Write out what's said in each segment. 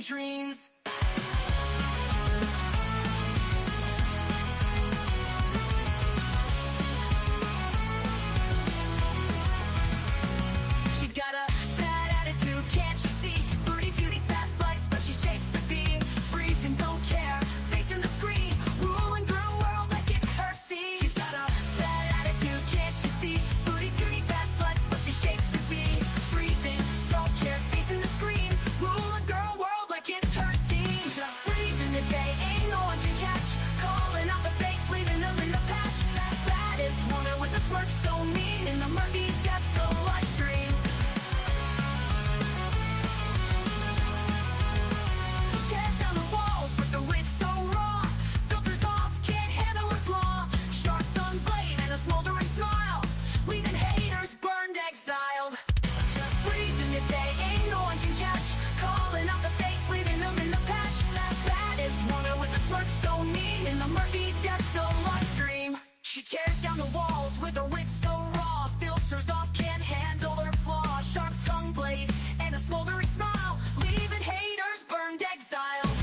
dreams. She's got a bad attitude, can't you see? Fruity beauty, fat flex, but she shapes to be. Freezing, don't care, facing the screen. Ruling girl world like it's her scene. She's got a bad attitude, can't you see? Fruity beauty, fat flex, but she shapes to be. Freezing, don't care, facing the screen. Ruling girl world like it's her scene. Just breezing the day, ain't no one can catch. Calling out the fakes, leaving them in the patch. That baddest woman with a smirk so mean. In the murky depths of life stream. She tears down the walls with the wit so raw. Filters off, can't handle her flaw. Sharp tongue blade and a smoldering smile. Leaving haters burned, exiled. Just breezing the day, ain't no one can catch. Calling out the fakes, leaving them in the patch. That baddest woman with a smirk so mean. In the murky depths of life stream. She tears down the walls with her wit so raw. Filters off, can't handle her flaw. Sharp tongue blade and a smoldering smile. Leaving haters burned, exiled.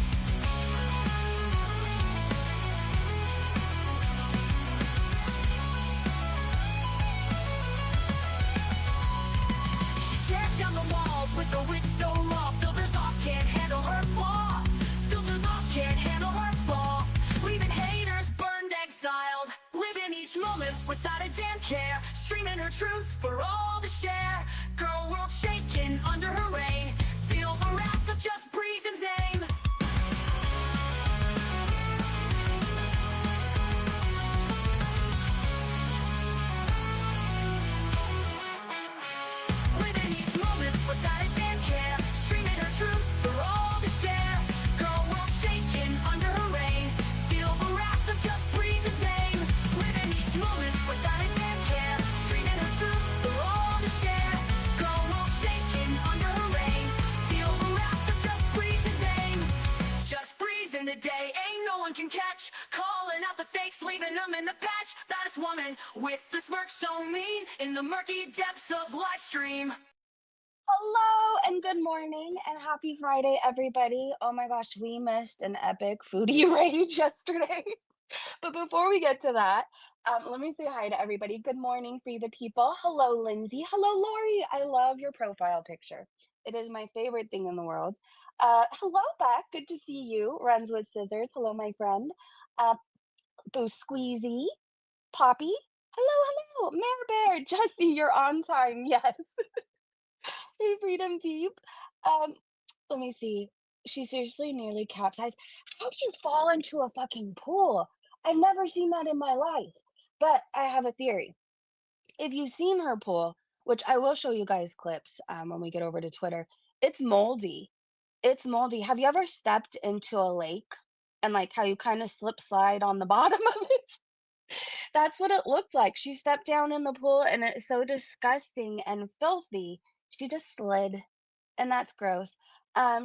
She tears down the walls with her wit so raw. Filters off, can't handle her flaw. Filters off, can't handle her flaw. Leaving haters burned, exiled. Living each moment without a damn care. Streaming her truth for all to share. Girl world shaking under her reign. Feel the wrath of just Breezen's name. Living each moment without a damn care. Streaming her truth for all to share. Girl world shaking under her reign. Feel the wrath of just Breezen's name. Living each moment without a damn care. Streaming her truth for all to share. Girl world shaking under her reign. Feel the wrath of just Breezen's name. Just breezing the day, ain't no one can catch. Calling out the fakes, leaving them in the patch. That is woman with the smirk so mean. In the murky depths of live stream. Hello and good morning and happy Friday, everybody. Oh my gosh, we missed an epic foodie rage yesterday. But before we get to that, let me say hi to everybody. Good morning, Free the People. Hello, Lindsay. Hello, Lori. I love your profile picture. It is my favorite thing in the world. Hello, Beck. Good to see you. Runs with Scissors. Hello, my friend. Uh, Boo Squeezy. Poppy. Hello, hello. Mare Bear. Jesse, you're on time. Yes. Hey, Freedom Deep. Um, Let me see. She seriously nearly capsized. How do you fall into a fucking pool? I've never seen that in my life. But I have a theory. If you've seen her pool, which I will show you guys clips when we get over to Twitter, it's moldy. It's moldy. Have you ever stepped into a lake and like how you kind of slip slide on the bottom of it? That's what it looked like. She stepped down in the pool and it's so disgusting and filthy. She just slid, and that's gross.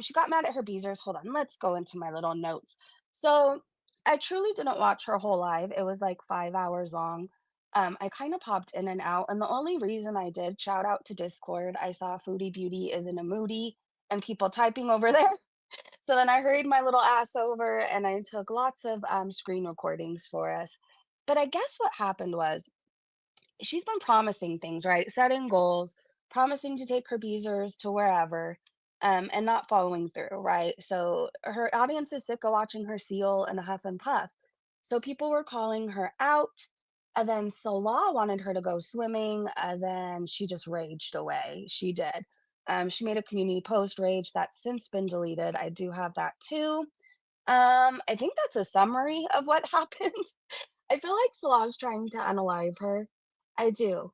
She got mad at her Beezers. Hold on, let's go into my little notes. So I truly didn't watch her whole live. It was like 5 hours long. I kind of popped in and out, and the only reason I did, shout out to Discord, I saw Foodie Beauty is in a moody and people typing over there. So then I hurried my little ass over and I took lots of screen recordings for us. But I guess what happened was she's been promising things, right? Setting goals, promising to take her Beezers to wherever, and not following through, right? So her audience is sick of watching her seal and huff and puff. So people were calling her out. And then Salah wanted her to go swimming, and then she just raged away. She did. She made a community post rage that's since been deleted. I do have that too. I think that's a summary of what happened. I feel like Salah's trying to unalive her. I do.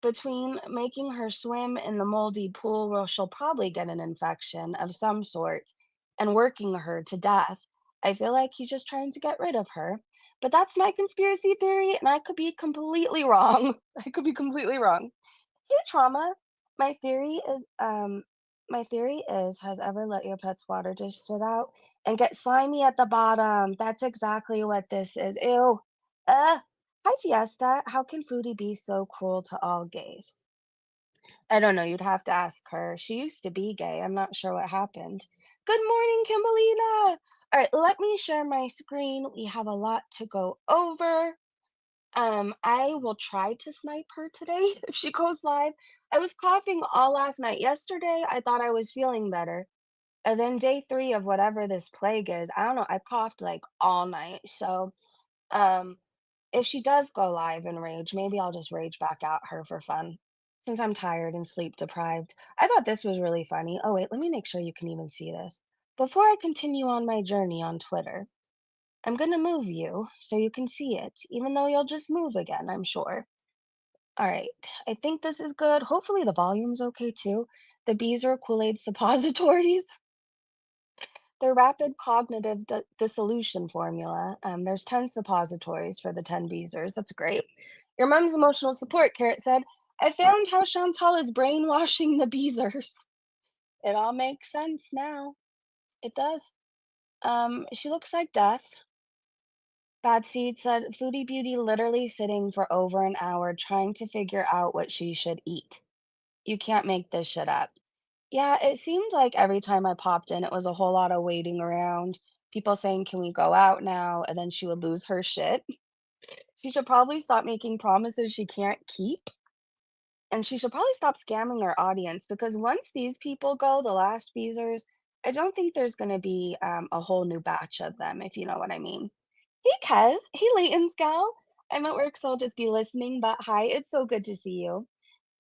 Between making her swim in the moldy pool where she'll probably get an infection of some sort and working her to death, I feel like he's just trying to get rid of her. But that's my conspiracy theory, and I could be completely wrong. I could be completely wrong. Hey, trauma. My theory is, has ever let your pet's water dish sit out and get slimy at the bottom? That's exactly what this is. Ew. Uh, Hi, Fiesta. How can Foodie be so cruel to all gays? I don't know. You'd have to ask her. She used to be gay. I'm not sure what happened. Good morning, Kimberlina. All right, let me share my screen. We have a lot to go over. I will try to snipe her today if she goes live. I was coughing all last night. Yesterday, I thought I was feeling better. And then day 3 of whatever this plague is, I don't know, I coughed like all night. So, um, if she does go live and rage, maybe I'll just rage back at her for fun since I'm tired and sleep deprived. I thought this was really funny. Oh, wait, let me make sure you can even see this. Before I continue on my journey on Twitter, I'm going to move you so you can see it, even though you'll just move again, I'm sure. All right, I think this is good. Hopefully, the volume's okay too. The Beezer Kool-Aid suppositories. Their rapid cognitive dissolution formula. There's 10 suppositories for the 10 Beezers. That's great. Your mom's emotional support, Carrot said. I found how Chantal is brainwashing the Beezers. It all makes sense now. It does. She looks like death. Bad Seed said, Foodie Beauty literally sitting for over an hour trying to figure out what she should eat. You can't make this shit up. Yeah, it seemed like every time I popped in, it was a whole lot of waiting around, people saying, "Can we go out now?" And then she would lose her shit. She should probably stop making promises she can't keep, and she should probably stop scamming her audience because once these people go, the last Beezers, I don't think there's gonna be, a whole new batch of them, if you know what I mean. Hey, Kez. Hey, Leighton's gal. I'm at work, so I'll just be listening, but hi, it's so good to see you.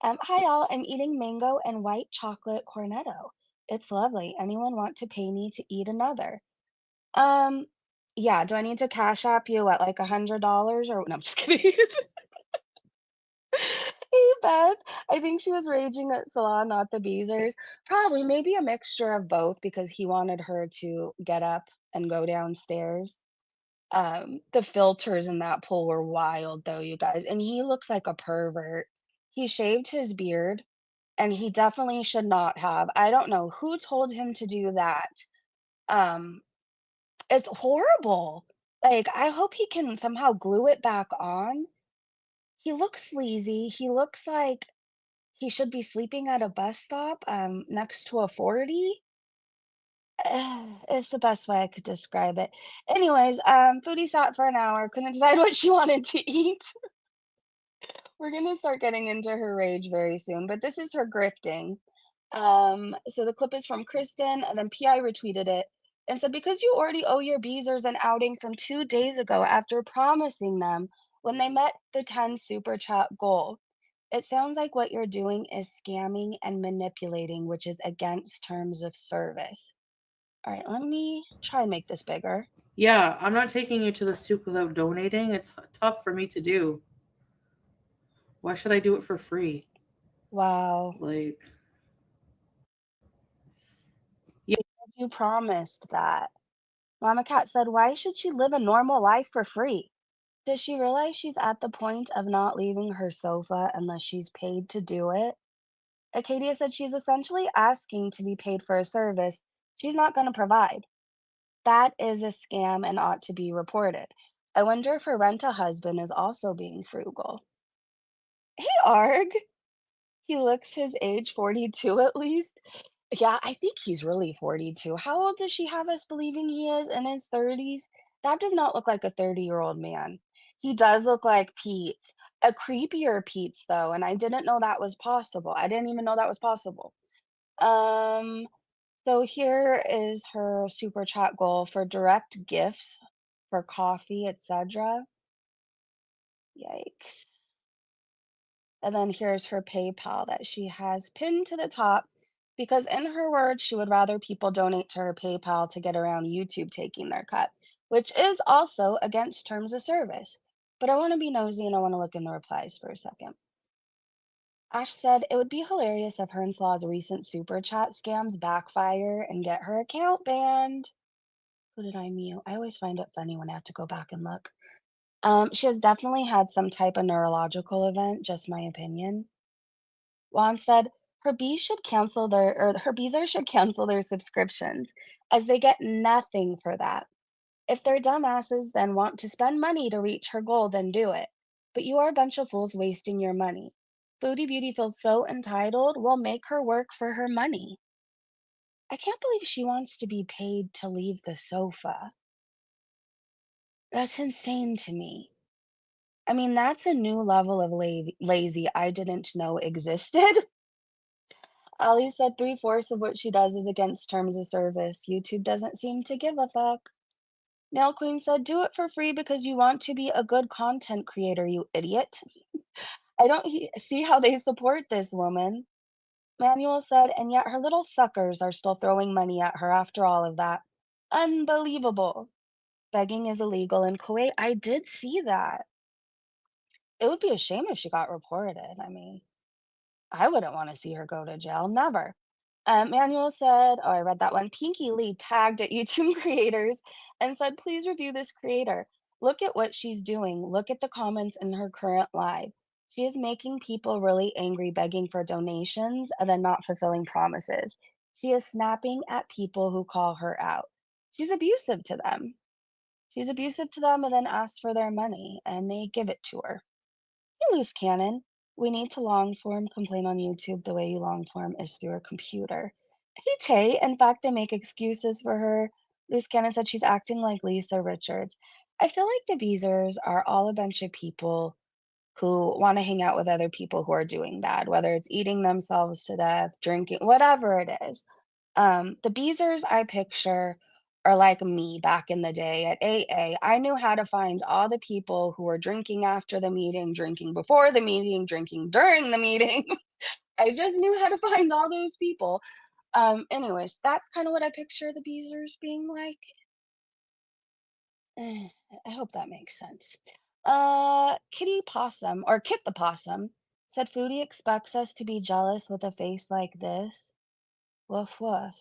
Hi all, I'm eating mango and white chocolate cornetto. It's lovely. Anyone want to pay me to eat another? Um, yeah, do I need to cash app you at like $100 or no, I'm just kidding. Hey Beth, I think she was raging at Salah, not the Beezers. Probably, maybe a mixture of both because he wanted her to get up and go downstairs. The filters in that pool were wild though, you guys, and he looks like a pervert. He shaved his beard. And he definitely should not have. I don't know who told him to do that. Um, it's horrible. Like, I hope he can somehow glue it back on. He looks sleazy. He looks like he should be sleeping at a bus stop, next to a 40. It's the best way I could describe it. Anyways, Foodie sat for an hour, couldn't decide what she wanted to eat. We're gonna start getting into her rage very soon, but this is her grifting. So the clip is from Kristen, and then PI retweeted it and said, because you already owe your Beezers an outing from 2 days ago after promising them when they met the 10 super chat goal. It sounds like what you're doing is scamming and manipulating, which is against terms of service. All right, let me try and make this bigger. Yeah, I'm not taking you to the soup without donating. It's tough for me to do. Why should I do it for free? Wow. Like, yeah, Because you promised that. Mama Cat said, why should she live a normal life for free? Does she realize she's at the point of not leaving her sofa unless she's paid to do it? Acadia said she's essentially asking to be paid for a service she's not going to provide. That is a scam and ought to be reported. I wonder if her rent-a-husband is also being frugal. Hey, Arg! He looks his age, 42 at least. Yeah, I think he's really 42. How old does she have us believing he is? In his 30s? That does not look like a 30-year-old man. He does look like Peetz. A creepier Peetz, though, and I didn't know that was possible. I didn't even know that was possible. Um, so here is her super chat goal for direct gifts for coffee, etc. Yikes. And then here's her PayPal that she has pinned to the top because, in her words, she would rather people donate to her PayPal to get around YouTube taking their cut, which is also against terms of service. But I want to be nosy and I want to look in the replies for a second. Ash said it would be hilarious if her and Slaw's recent super chat scams backfire and get her account banned. Who did I mute? I always find it funny when I have to go back and look. She has definitely had some type of neurological event, just my opinion. Juan said her Beezer should cancel their subscriptions as they get nothing for that. If they're dumbasses then want to spend money to reach her goal, then do it. But you are a bunch of fools wasting your money. Foodie Beauty feels so entitled, we'll make her work for her money. I can't believe she wants to be paid to leave the sofa. That's insane to me. I mean, that's a new level of lazy I didn't know existed. Ali said three-fourths of what she does is against terms of service. YouTube doesn't seem to give a fuck. Nail Queen said, do it for free because you want to be a good content creator, you idiot. I don't see how they support this woman. Manuel said, and yet her little suckers are still throwing money at her after all of that. Unbelievable. Begging is illegal in Kuwait. I did see that. It would be a shame if she got reported. I mean, I wouldn't want to see her go to jail. Never. Manuel said, oh, I read that one. Pinky Lee tagged at YouTube creators and said, please review this creator. Look at what she's doing. Look at the comments in her current live. She is making people really angry, begging for donations and then not fulfilling promises. She is snapping at people who call her out. She's abusive to them. She's abusive to them and then asks for their money, and they give it to her. Hey, loose cannon. We need to long form complain on YouTube. The way you long form is through a computer. Hey, Tay. In fact, they make excuses for her. Loose cannon said she's acting like Lisa Richards. I feel like the Beezers are all a bunch of people who want to hang out with other people who are doing bad, whether it's eating themselves to death, drinking, whatever it is. The Beezers I picture are like me back in the day at AA. I knew how to find all the people who were drinking after the meeting, drinking before the meeting, drinking during the meeting. I just knew how to find all those people. Anyways, that's kind of what I picture the Beezers being like. I hope that makes sense. Kitty Possum, or Kit the Possum, said Foodie expects us to be jealous with a face like this. Woof woof.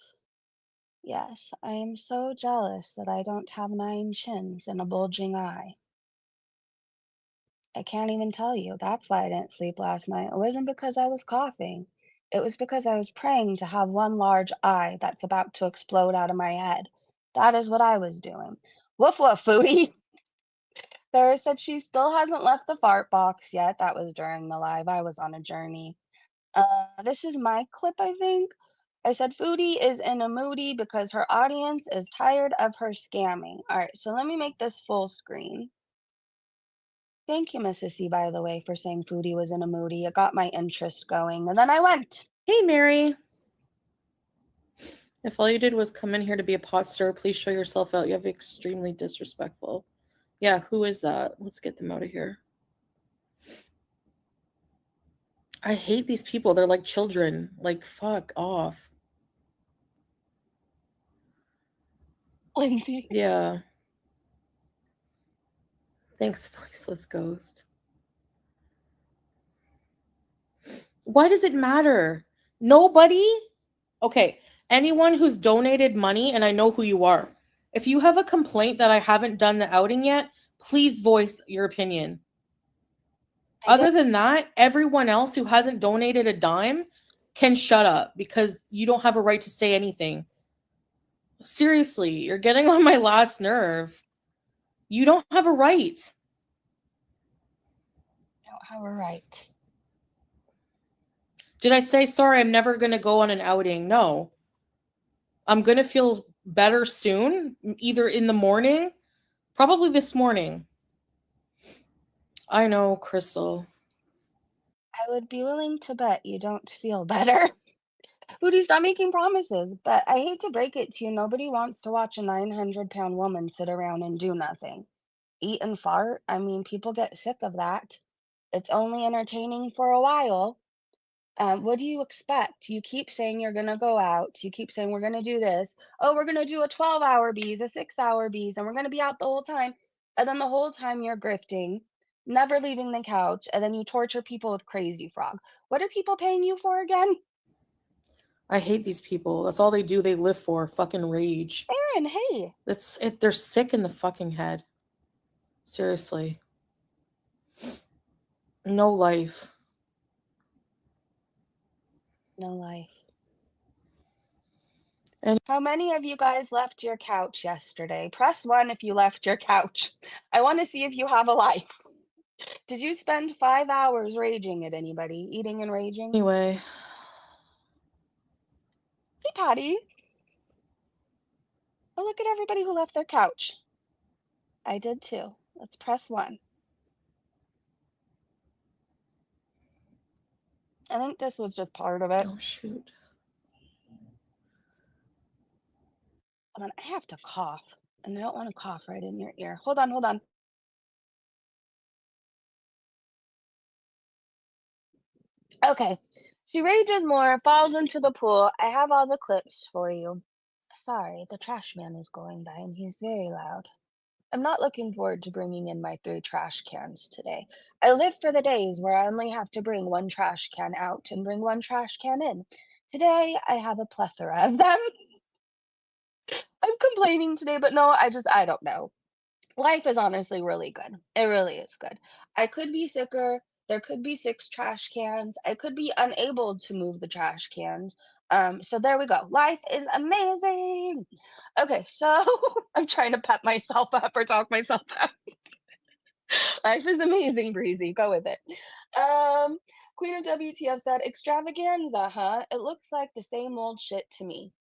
Yes, I am so jealous that I don't have 9 chins and a bulging eye. I can't even tell you. That's why I didn't sleep last night. It wasn't because I was coughing. It was because I was praying to have one large eye that's about to explode out of my head. That is what I was doing. Woof woof, Foodie. Sarah said she still hasn't left the fart box yet. That was during the live. I was on a journey. This is my clip, I think. I said Foodie is in a moody because her audience is tired of her scamming. All right, so let me make this full screen. Thank you, Mrs. C, by the way, for saying Foodie was in a moody. It got my interest going, and then I went. Hey, Mary. If all you did was come in here to be a pot stirrer, please show yourself out. You have extremely disrespectful. Yeah, who is that? Let's get them out of here. I hate these people. They're like children. Like, fuck off. Lindsay. Yeah. Thanks, voiceless ghost. Why does it matter? Nobody? Okay, anyone who's donated money, and I know who you are. If you have a complaint that I haven't done the outing yet, please voice your opinion. Other than that, everyone else who hasn't donated a dime can shut up because you don't have a right to say anything. Seriously, you're getting on my last nerve. You don't have a right. I don't have a right. Did I say, sorry, I'm never going to go on an outing? No. I'm going to feel better soon, either in the morning, probably this morning. I know, Crystal. I would be willing to bet you don't feel better. Foodie, stop making promises. But I hate to break it to you, nobody wants to watch a 900-pound woman sit around and do nothing. Eat and fart. I mean, people get sick of that. It's only entertaining for a while. What do you expect? You keep saying you're going to go out. You keep saying we're going to do this. Oh, we're going to do a 12-hour bees, a 6-hour bees, and we're going to be out the whole time. And then the whole time you're grifting, never leaving the couch, and then you torture people with Crazy Frog. What are people paying you for again? I hate these people. That's all they do. They live for fucking rage. Aaron, hey. That's it. They're sick in the fucking head. Seriously. No life. No life. And how many of you guys left your couch yesterday? Press 1 if you left your couch. I want to see if you have a life. Did you spend 5 hours raging at anybody? Eating and raging? anyway. Hey, Patty. look at everybody who left their couch. I did too. Let's press 1. I think this was just part of it. Oh, shoot. Hold on, I have to cough, and I don't want to cough right in your ear. Hold on, hold on. Okay. She rages more, falls into the pool. I have all the clips for you. Sorry, the trash man is going by and he's very loud. I'm not looking forward to bringing in my 3 trash cans today. I live for the days where I only have to bring 1 trash can out and bring 1 trash can in. Today, I have a plethora of them. I'm complaining today, but no, I don't know. Life is honestly really good. It really is good. I could be sicker. There could be 6 trash cans. I could be unable to move the trash cans. So there we go. Life is amazing. Okay, so I'm trying to pep myself up or talk myself up. Life is amazing, Breezy. Go with it. Queen of WTF said, extravaganza, huh? It looks like the same old shit to me.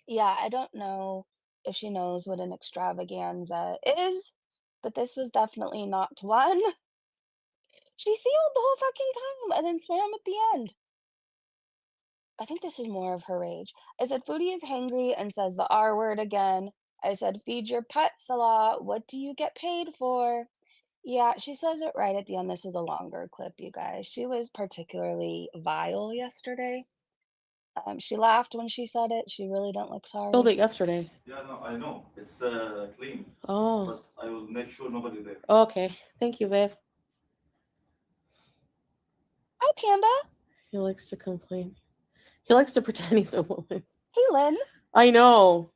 Yeah, I don't know if she knows what an extravaganza is, but this was definitely not one. She sealed the whole fucking time and then swam at the end. I think this is more of her rage. I said, Foodie is hangry and says the R word again. I said, feed your pet, Salah. What do you get paid for? Yeah, she says it right at the end. This is a longer clip, you guys. She was particularly vile yesterday. She laughed when she said it. She really didn't look sorry. Filled it yesterday. Yeah, no, I know. It's clean. Oh. But I will make sure nobody there. Okay. Thank you, babe. Hi, Panda. He likes to complain. He likes to pretend he's a woman. Hey, Lynn. I know.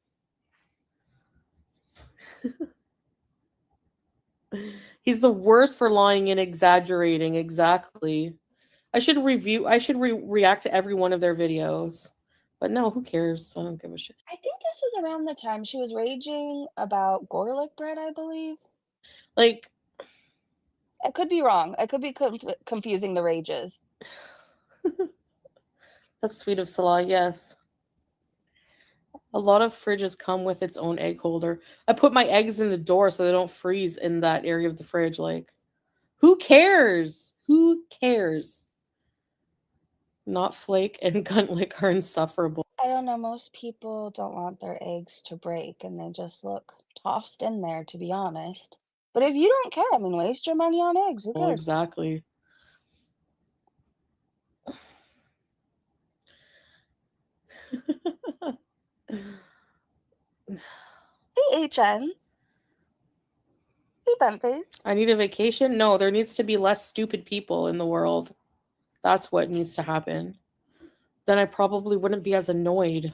He's the worst for lying and exaggerating. Exactly. I should react to every one of their videos. But no, who cares? I don't give a shit. I think this was around the time she was raging about garlic bread, I believe. Like, I could be wrong. I could be confusing the rages. that's sweet of Salah, yes. A lot of fridges come with its own egg holder. I put my eggs in the door so they don't freeze in that area of the fridge. Like, who cares? Who cares? Not flake and guntlick are insufferable. I don't know. Most people don't want their eggs to break and they just look tossed in there, to be honest. But if you don't care, I mean, waste your money on eggs. Who Oh, cares? exactly. Hey, HN. Hey, Bentface. I need a vacation? No, there needs to be less stupid people in the world. That's what needs to happen. Then I probably wouldn't be as annoyed.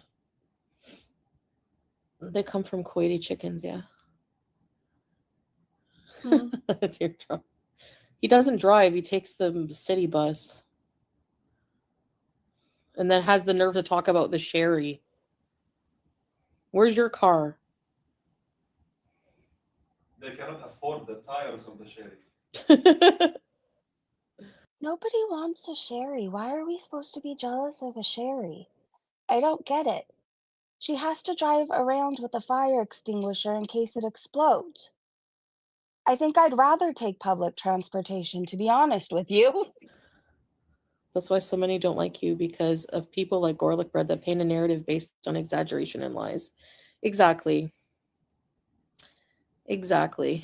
They come from Kuwaiti chickens, yeah. Teardrop. He doesn't drive. He takes the city bus. And then has the nerve to talk about the sherry. Where's your car? They cannot afford the tires of the sherry. Nobody wants a sherry. Why are we supposed to be jealous of a sherry? I don't get it. She has to drive around with a fire extinguisher in case it explodes. I think I'd rather take public transportation, to be honest with you. That's why so many don't like you, because of people like Garlic Bread that paint a narrative based on exaggeration and lies. Exactly. Exactly.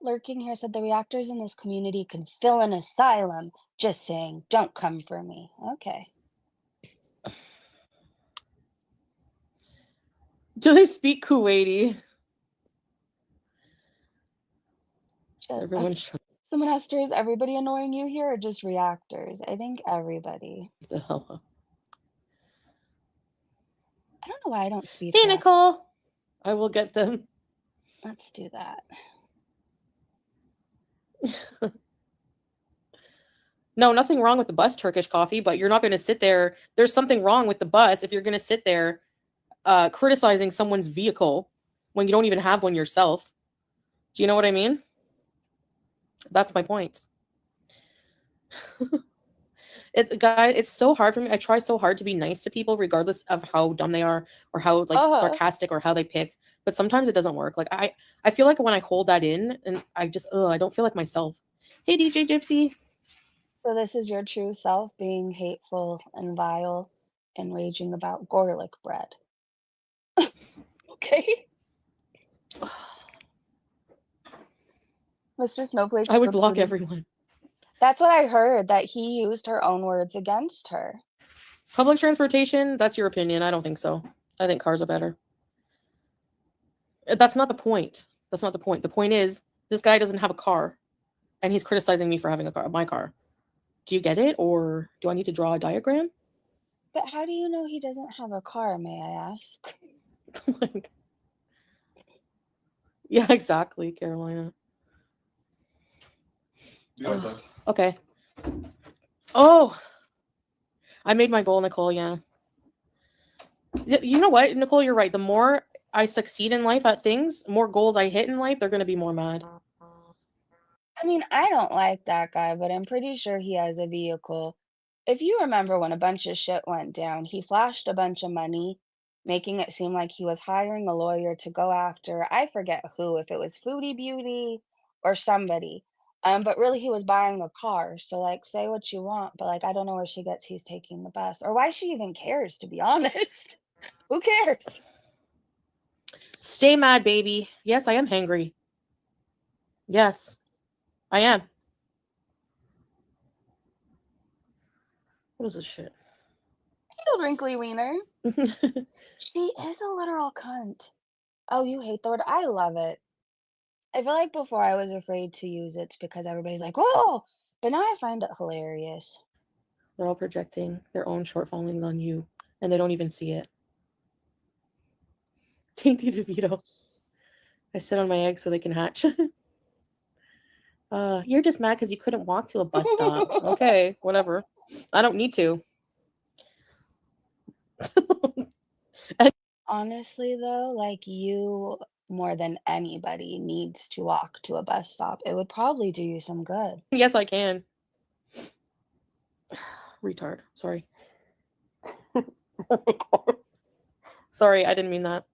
Lurking here said the reactors in this community can fill an asylum. Just saying, don't come for me. Okay. Do they speak Kuwaiti? Everyone shut Someone asked her, is everybody annoying you here or just reactors? I think everybody. the hell up. I don't know why I don't speak. Hey, Nicole. I will get them. Let's do that. No, nothing wrong with the bus Turkish coffee, but you're not going to sit there. There's something wrong with the bus if you're going to sit there criticizing someone's vehicle when you don't even have one yourself. Do you know what I mean? That's my point. It's so hard for me. I try so hard to be nice to people, regardless of how dumb they are or how like Uh-huh. sarcastic or how they pick. But sometimes it doesn't work. Like I feel like when I hold that in, and I don't feel like myself. Hey, DJ Gypsy. So this is your true self being hateful and vile and raging about garlic bread. Okay. Mr. Snowflake's I would the block foodie. everyone. That's what I heard, that he used her own words against her. Public transportation, that's your opinion. I don't think so. I think cars are better. That's not the point. That's not the point. The point is this guy doesn't have a car and he's criticizing me for having a car, my car. Do you get it? Or do I need to draw a diagram? But how do you know he doesn't have a car, may I ask? Like, yeah, exactly, Carolina. Be right back. Okay. Oh, I made my goal, Nicole. Yeah. You know what, Nicole? You're right. The more I succeed in life at things, more goals I hit in life, they're going to be more mad. I mean, I don't like that guy, but I'm pretty sure he has a vehicle. If you remember when a bunch of shit went down, he flashed a bunch of money, making it seem like he was hiring a lawyer to go after, I forget who, if it was Foodie Beauty or somebody. But really he was buying a car. So like say what you want, but like I don't know where she gets he's taking the bus or why she even cares, to be honest. Who cares? Stay mad, baby. Yes, I am hangry. Yes, I am. What is this shit? Little wrinkly wiener. She is a literal cunt. Oh, you hate the word? I love it. I feel like before I was afraid to use it because everybody's like, "Oh," but now I find it hilarious. They're all projecting their own shortfallings on you, and they don't even see it. Dainty DeVito. I sit on my eggs so they can hatch. You're just mad because you couldn't walk to a bus stop. Okay, whatever. I don't need to. Honestly, though, like you more than anybody needs to walk to a bus stop. It would probably do you some good. Yes, I can. Retard. Sorry. Sorry, I didn't mean that.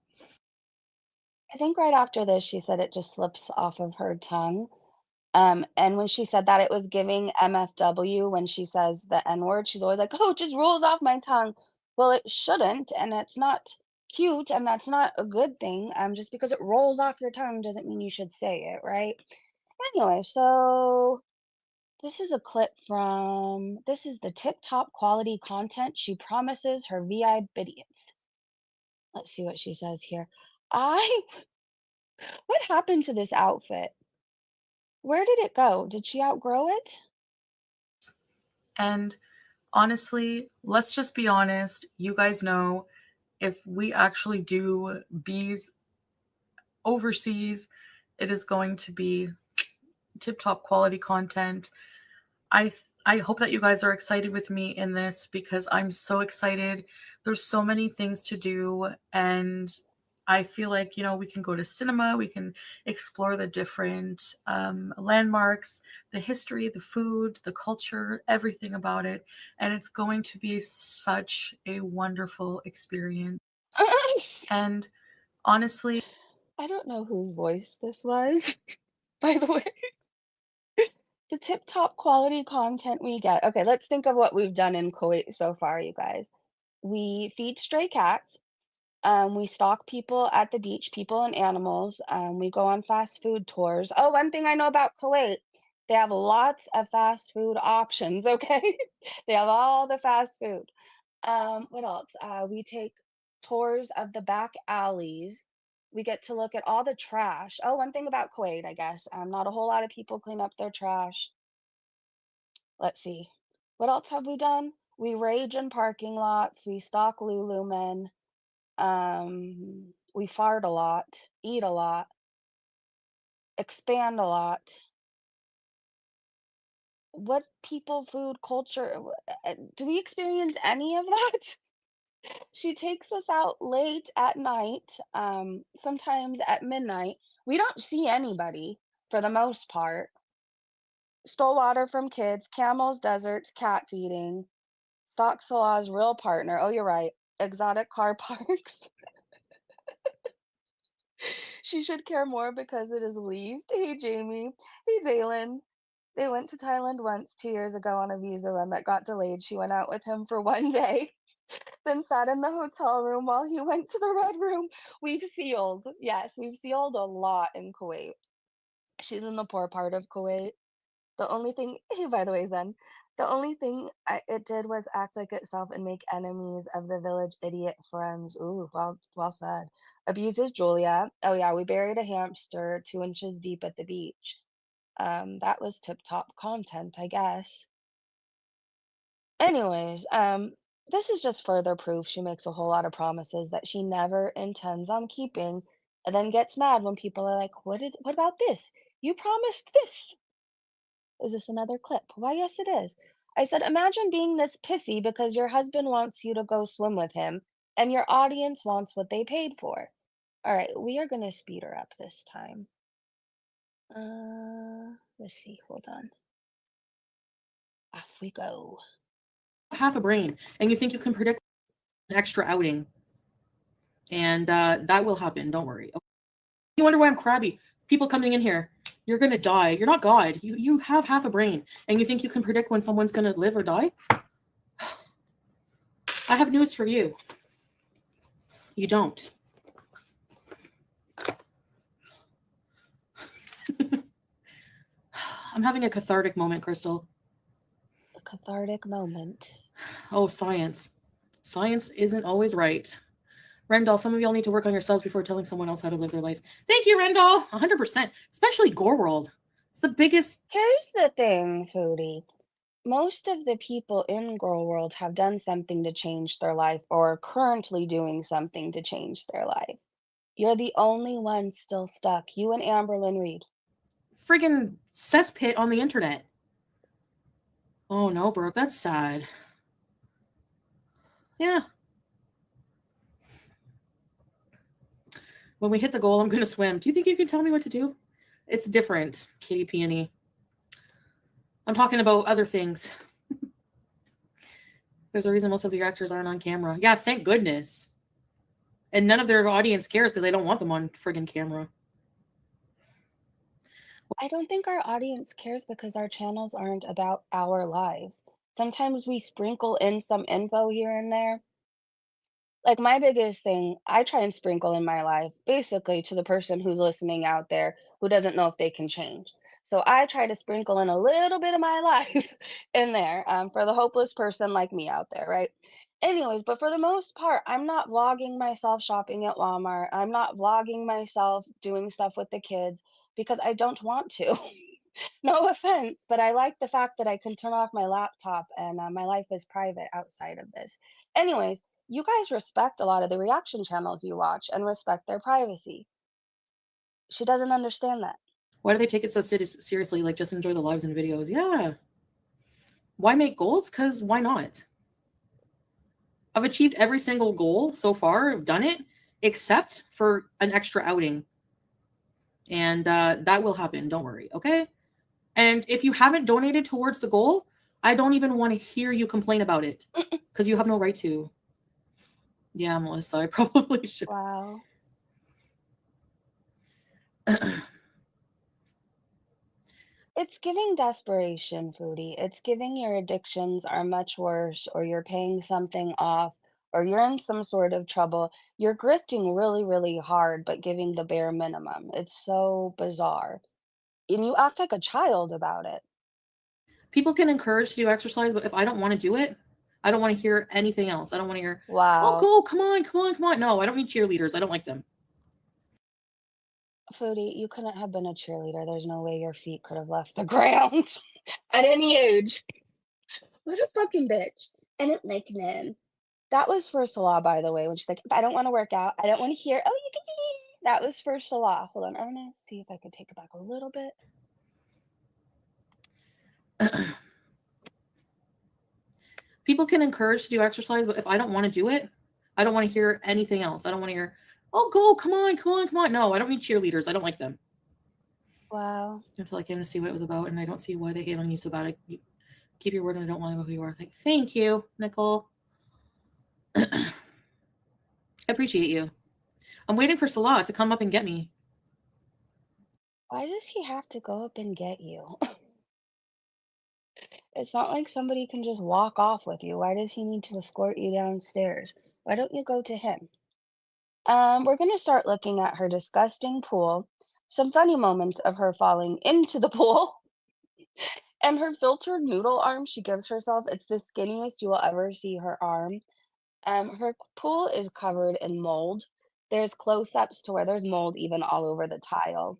I think right after this, she said it just slips off of her tongue. And when she said that, it was giving MFW when she says the N word. She's always like, "Oh, it just rolls off my tongue." Well, it shouldn't, and it's not cute, and that's not a good thing. Just because it rolls off your tongue doesn't mean you should say it, right? Anyway, so this is a clip from this is the tip top quality content she promises her VI bidiots. Let's see what she says here. I what happened to this outfit? Where did it go? Did she outgrow it? And honestly, let's just be honest. You guys know if we actually do bees overseas, it is going to be tip top quality content. I hope that you guys are excited with me in this because I'm so excited. There's so many things to do, and I feel like we can go to cinema, we can explore the different landmarks, the history, the food, the culture, everything about it, and it's going to be such a wonderful experience. And honestly, I don't know whose voice this was, by the way. The tip top quality content we get. Okay, let's think of what we've done in Kuwait so far, you guys. We feed stray cats. We stalk people at the beach, people and animals. We go on fast food tours. Oh, one thing I know about Kuwait, they have lots of fast food options, okay? They have all the fast food. What else? We take tours of the back alleys. We get to look at all the trash. Oh, one thing about Kuwait, I guess. Not a whole lot of people clean up their trash. Let's see. What else have we done? We rage in parking lots. We stalk Lulu men. We fart a lot, eat a lot, expand a lot. What people, food, culture, do we experience any of that? She takes us out late at night, sometimes at midnight. We don't see anybody for the most part. Stole water from kids, camels, deserts, cat feeding, stalked Salah's real partner. Oh, you're right. Exotic car parks. She should care more because it is leased. Hey, Jamie. Hey, Dalen. They went to Thailand once 2 years ago on a visa run that got delayed. She went out with him for one day, then sat in the hotel room while he went to the red room. We've sealed. Yes, we've sealed a lot in Kuwait. She's in the poor part of Kuwait. The only thing, hey, by the way, Zen, the only thing it did was act like itself and make enemies of the village idiot friends. Ooh, well said. Abuses Julia. Oh yeah, we buried a hamster 2 inches deep at the beach. That was tip top content, I guess. Anyways, this is just further proof she makes a whole lot of promises that she never intends on keeping, and then gets mad when people are like, what about this? You promised this. Is this another clip? Why, yes, it is. I said, imagine being this pissy because your husband wants you to go swim with him and your audience wants what they paid for. All right, we are going to speed her up this time. Let's see. Hold on. Off we go. Half a brain, and you think you can predict an extra outing, and that will happen. Don't worry. You wonder why I'm crabby. People coming in here, you're gonna die. You're not God. You have half a brain, and you think you can predict when someone's gonna live or die? I have news for you. You don't. I'm having a cathartic moment, Crystal. A cathartic moment. Oh, science. Science isn't always right. Rendell, some of y'all need to work on yourselves before telling someone else how to live their life. Thank you, Rendell. 100%. Especially Gore World. It's the biggest. Here's the thing, Foodie. Most of the people in Girl World have done something to change their life or are currently doing something to change their life. You're the only one still stuck. You and Amberlyn Reed. Friggin' cesspit on the internet. Oh no, Brooke, that's sad. Yeah. When we hit the goal, I'm gonna swim. Do you think you can tell me what to do? It's different, Kitty Peony. I'm talking about other things. There's a reason most of the actors aren't on camera. Yeah, thank goodness. And none of their audience cares because they don't want them on friggin' camera. I don't think our audience cares because our channels aren't about our lives. Sometimes we sprinkle in some info here and there. Like my biggest thing, I try and sprinkle in my life basically to the person who's listening out there who doesn't know if they can change. So I try to sprinkle in a little bit of my life in there for the hopeless person like me out there, right? Anyways, but for the most part, I'm not vlogging myself shopping at Walmart. I'm not vlogging myself doing stuff with the kids because I don't want to. No offense, but I like the fact that I can turn off my laptop and my life is private outside of this. Anyways, you guys respect a lot of the reaction channels you watch and respect their privacy. She doesn't understand that. Why do they take it so seriously? Like, just enjoy the lives and videos. Yeah. Why make goals? Because why not? I've achieved every single goal so far. I've done it, except for an extra outing. And that will happen. Don't worry. Okay? And if you haven't donated towards the goal, I don't even want to hear you complain about it because you have no right to. Yeah, Melissa, I probably should. Wow. It's giving desperation, Foodie. It's giving your addictions are much worse, or you're paying something off, or you're in some sort of trouble. You're grifting really, really hard, but giving the bare minimum. It's so bizarre. And you act like a child about it. People can encourage to do exercise, but if I don't want to do it, I don't want to hear anything else. I don't want to hear, Wow. oh, go, come on, come on, come on. No, I don't need cheerleaders. I don't like them. Foodie, you couldn't have been a cheerleader. There's no way your feet could have left the ground at any age. What a fucking bitch. And it like them. That was for Salah, by the way, when she's like, if I don't want to work out, I don't want to hear, oh, you can see. That was for Salah. Hold on, I'm gonna see if I can take it back a little bit. People can encourage to do exercise, but if I don't want to do it, I don't want to hear anything else. I don't want to hear, oh, go, come on, come on, come on. No, I don't need cheerleaders. I don't like them. Wow. Until I came to see what it was about, and I don't see why they hate on you so bad. Keep your word, and I don't lie about who you are. Like, thank you, Nicole. I appreciate you. I'm waiting for Salah to come up and get me. Why does he have to go up and get you? It's not like somebody can just walk off with you. Why does he need to escort you downstairs? Why don't you go to him? We're gonna start looking at her disgusting pool, some funny moments of her falling into the pool, and her filtered noodle arm she gives herself. It's the skinniest you will ever see her arm. Her pool is covered in mold. There's close-ups to where there's mold even all over the tile.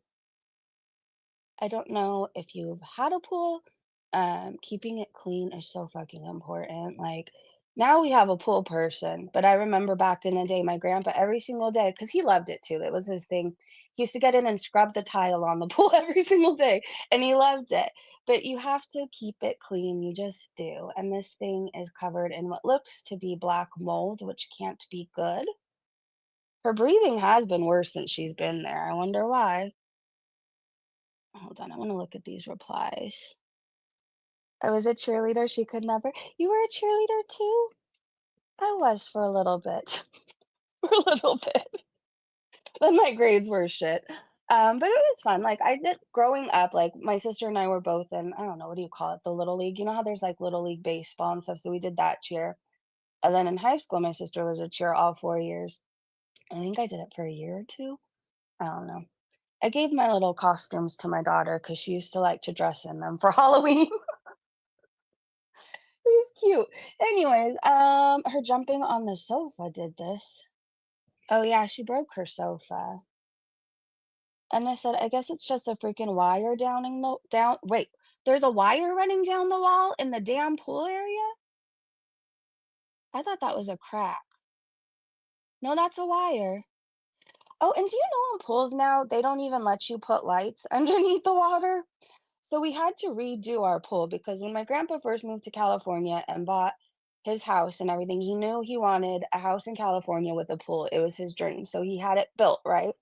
I don't know if you've had a pool. Keeping it clean is so fucking important. Like now we have a pool person, but I remember back in the day, my grandpa every single day, because he loved it too. It was his thing. He used to get in and scrub the tile on the pool every single day, and he loved it. But you have to keep it clean. You just do. And this thing is covered in what looks to be black mold, which can't be good. Her breathing has been worse since she's been there. I wonder why. Hold on, I want to look at these replies. I was a cheerleader, she could never. You were a cheerleader too? I was for a little bit. For a little bit. Then my grades were shit. But it was fun. Like I did growing up, like my sister and I were both in, I don't know, what do you call it? The little league. You know how there's like little league baseball and stuff. So we did that cheer. And then in high school, my sister was a cheer all 4 years. I think I did it for a year or two. I don't know. I gave my little costumes to my daughter because she used to like to dress in them for Halloween. It was cute. Anyways, her jumping on the sofa did this. Oh yeah, she broke her sofa. And I said, I guess it's just a freaking wire downing the down. Wait, there's a wire running down the wall in the damn pool area? I thought that was a crack. No, that's a wire. Oh, and do you know in pools now, they don't even let you put lights underneath the water? So we had to redo our pool because when my grandpa first moved to California and bought his house and everything, he knew he wanted a house in California with a pool. It was his dream. So he had it built, right?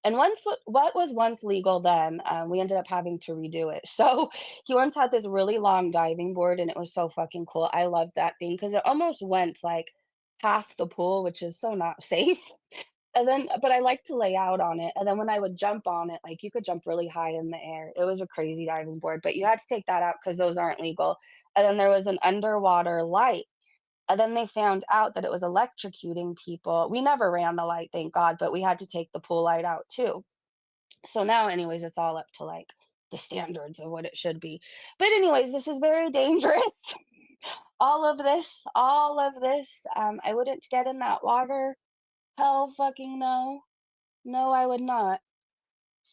And once what was once legal then, we ended up having to redo it. So he once had this really long diving board and it was so fucking cool. I loved that thing because it almost went like half the pool, which is so not safe. And then but I like to lay out on it, and then when I would jump on it, like, you could jump really high in the air. It was a crazy diving board, but you had to take that out because those aren't legal. And then there was an underwater light, and then they found out that it was electrocuting people. We never ran the light, thank God, but we had to take the pool light out too. So now anyways, it's all up to, like, the standards of what it should be. But anyways, this is very dangerous. All of this, I wouldn't get in that water. Hell fucking no. No, I would not.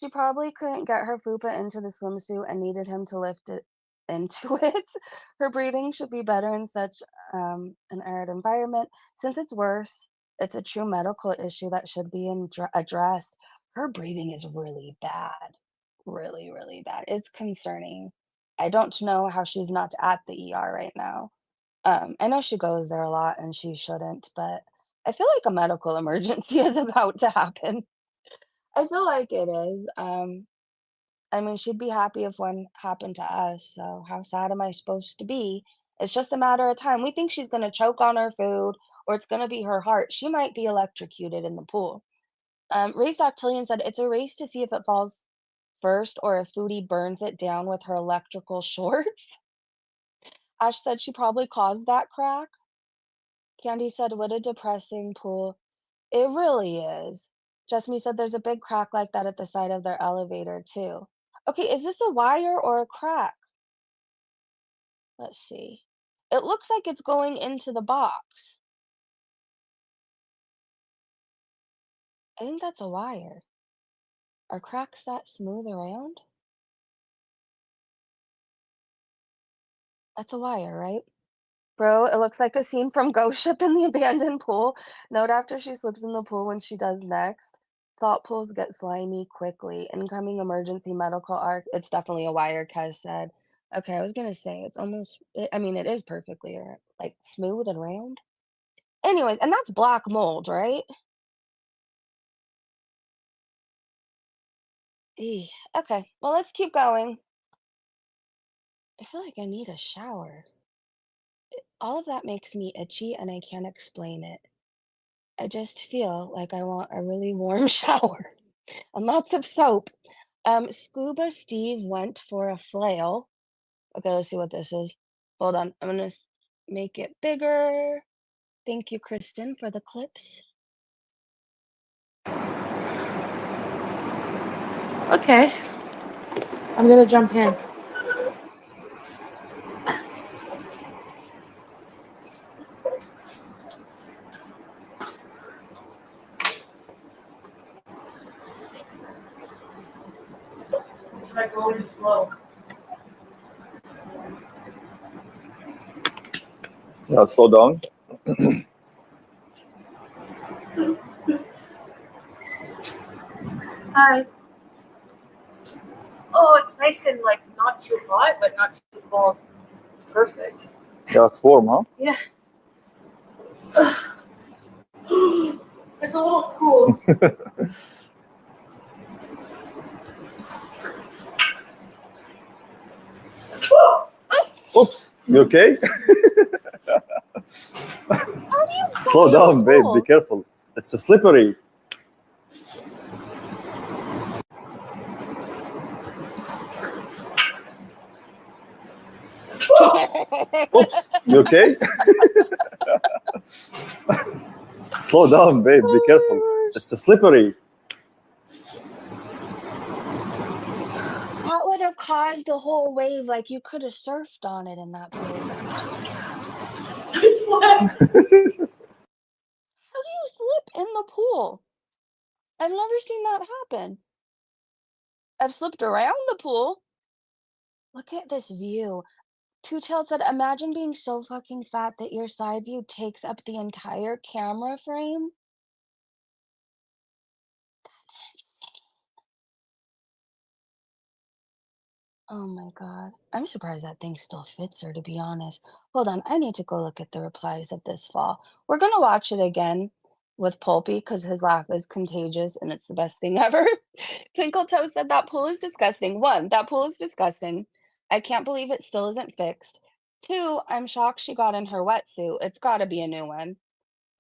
She probably couldn't get her fupa into the swimsuit and needed him to lift it into it. Her breathing should be better in such an arid environment. Since it's worse, it's a true medical issue that should be addressed. Her breathing is really bad. Really, really bad. It's concerning. I don't know how she's not at the ER right now. I know she goes there a lot and she shouldn't, but I feel like a medical emergency is about to happen. I feel like it is. I mean, she'd be happy if one happened to us, so how sad am I supposed to be? It's just a matter of time. We think she's gonna choke on her food or it's gonna be her heart. She might be electrocuted in the pool. Ray's Octillion said it's a race to see if it falls first or if Foodie burns it down with her electrical shorts. Ash said she probably caused that crack. Candy said, what a depressing pool. It really is. Jessamy said there's a big crack like that at the side of their elevator, too. Okay, is this a wire or a crack? Let's see. It looks like it's going into the box. I think that's a wire. Are cracks that smooth around? That's a wire, right? Bro, it looks like a scene from Ghost Ship in the abandoned pool. Note after she slips in the pool when she does next. Thought pools get slimy quickly. Incoming emergency medical arc. It's definitely a wire, Kez said. Okay, I was gonna say it's almost. I mean, it is perfectly like smooth and round. Anyways, and that's black mold, right? Okay, well, let's keep going. I feel like I need a shower. All of that makes me itchy and I can't explain it. I just feel like I want a really warm shower and lots of soap. Scuba Steve went for a flail. Okay, let's see what this is. Hold on, I'm gonna make it bigger. Thank you, Kristen, for the clips. Okay. I'm gonna jump in. Should I go in slow? Yeah, slow down. Hi. Oh, it's nice and like not too hot, but not too cold. It's perfect. Yeah, it's warm, huh? Yeah. It's a little cool. Oops, you okay? How do you Slow go in down, the babe. pool? Be careful. It's slippery. Oops, you okay? Slow down, babe. Be Oh careful. my gosh. It's slippery. That would have caused a whole wave. Like you could have surfed on it in that pool. I slept. How do you slip in the pool? I've never seen that happen. I've slipped around the pool. Look at this view. Two-Tailed said, imagine being so fucking fat that your side view takes up the entire camera frame. That's insane. Oh my God. I'm surprised that thing still fits her, to be honest. Hold on, I need to go look at the replies of this fall. We're gonna watch it again with Pulpy because his laugh is contagious and it's the best thing ever. Twinkle Toe said that pool is disgusting. 1, that pool is disgusting. I can't believe it still isn't fixed. 2, I'm shocked she got in her wetsuit. It's gotta be a new one.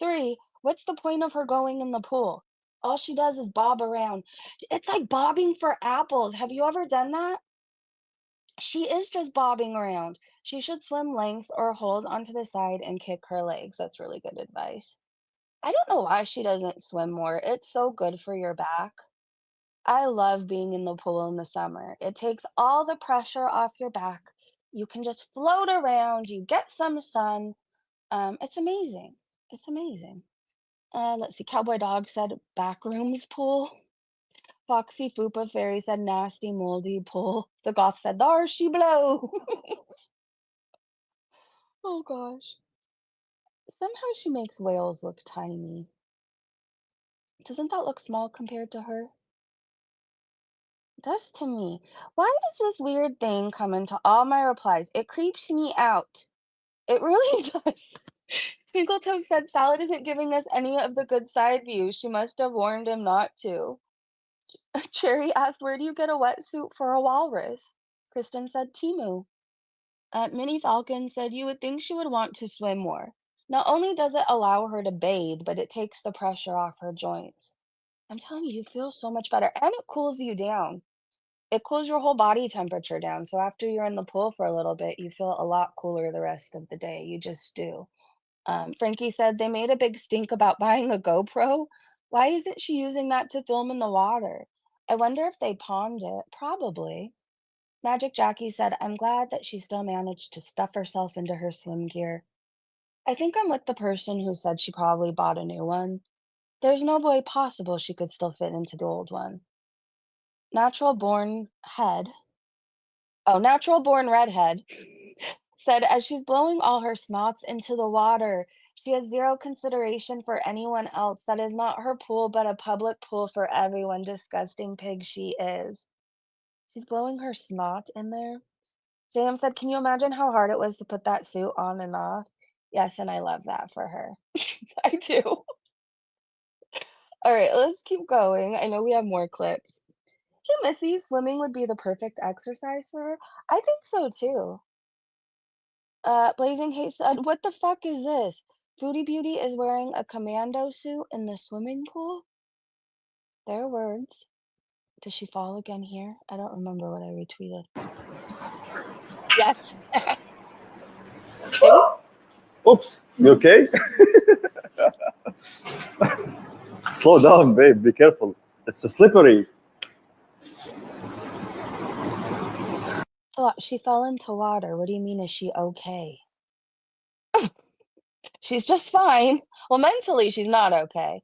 3, what's the point of her going in the pool? All she does is bob around. It's like bobbing for apples. Have you ever done that? She is just bobbing around. She should swim lengths or hold onto the side and kick her legs. That's really good advice. I don't know why she doesn't swim more. It's so good for your back. I love being in the pool in the summer. It takes all the pressure off your back. You can just float around, you get some sun. It's amazing. It's amazing. Let's see. Cowboy Dog said backrooms pool. Foxy Fupa Fairy said nasty moldy pool. The goth said there she blow. Oh gosh. Somehow she makes whales look tiny. Doesn't that look small compared to her? It does to me. Why does this weird thing come into all my replies? It creeps me out. It really does. Twinkletoes said Salad isn't giving us any of the good side views. She must have warned him not to. Cherry asked, where do you get a wetsuit for a walrus? Kristen said, Timu. Minnie Falcon said, you would think she would want to swim more. Not only does it allow her to bathe, but it takes the pressure off her joints. I'm telling you, you feel so much better. And it cools you down. It cools your whole body temperature down. So after you're in the pool for a little bit, you feel a lot cooler the rest of the day. You just do. Frankie said they made a big stink about buying a GoPro. Why isn't she using that to film in the water? I wonder if they pawned it. Probably. Magic Jackie said, I'm glad that she still managed to stuff herself into her swim gear. I think I'm with the person who said she probably bought a new one. There's no way possible she could still fit into the old one. Natural born head. Oh, natural born redhead said as she's blowing all her snots into the water, she has zero consideration for anyone else. That is not her pool, but a public pool for everyone. Disgusting pig she is. She's blowing her snot in there. JM said, can you imagine how hard it was to put that suit on and off? Yes, and I love that for her. I do. All right, let's keep going. I know we have more clips. Hey, Missy, swimming would be the perfect exercise for her. I think so too. Blazing Hate said, "What the fuck is this? Foodie Beauty is wearing a commando suit in the swimming pool?" Their words. Does she fall again here? I don't remember what I retweeted. Yes. Did we? Oops, you okay? Slow down, babe. Be careful. It's slippery. Oh, she fell into water. What do you mean, is she okay? She's just fine. Well, mentally, she's not okay.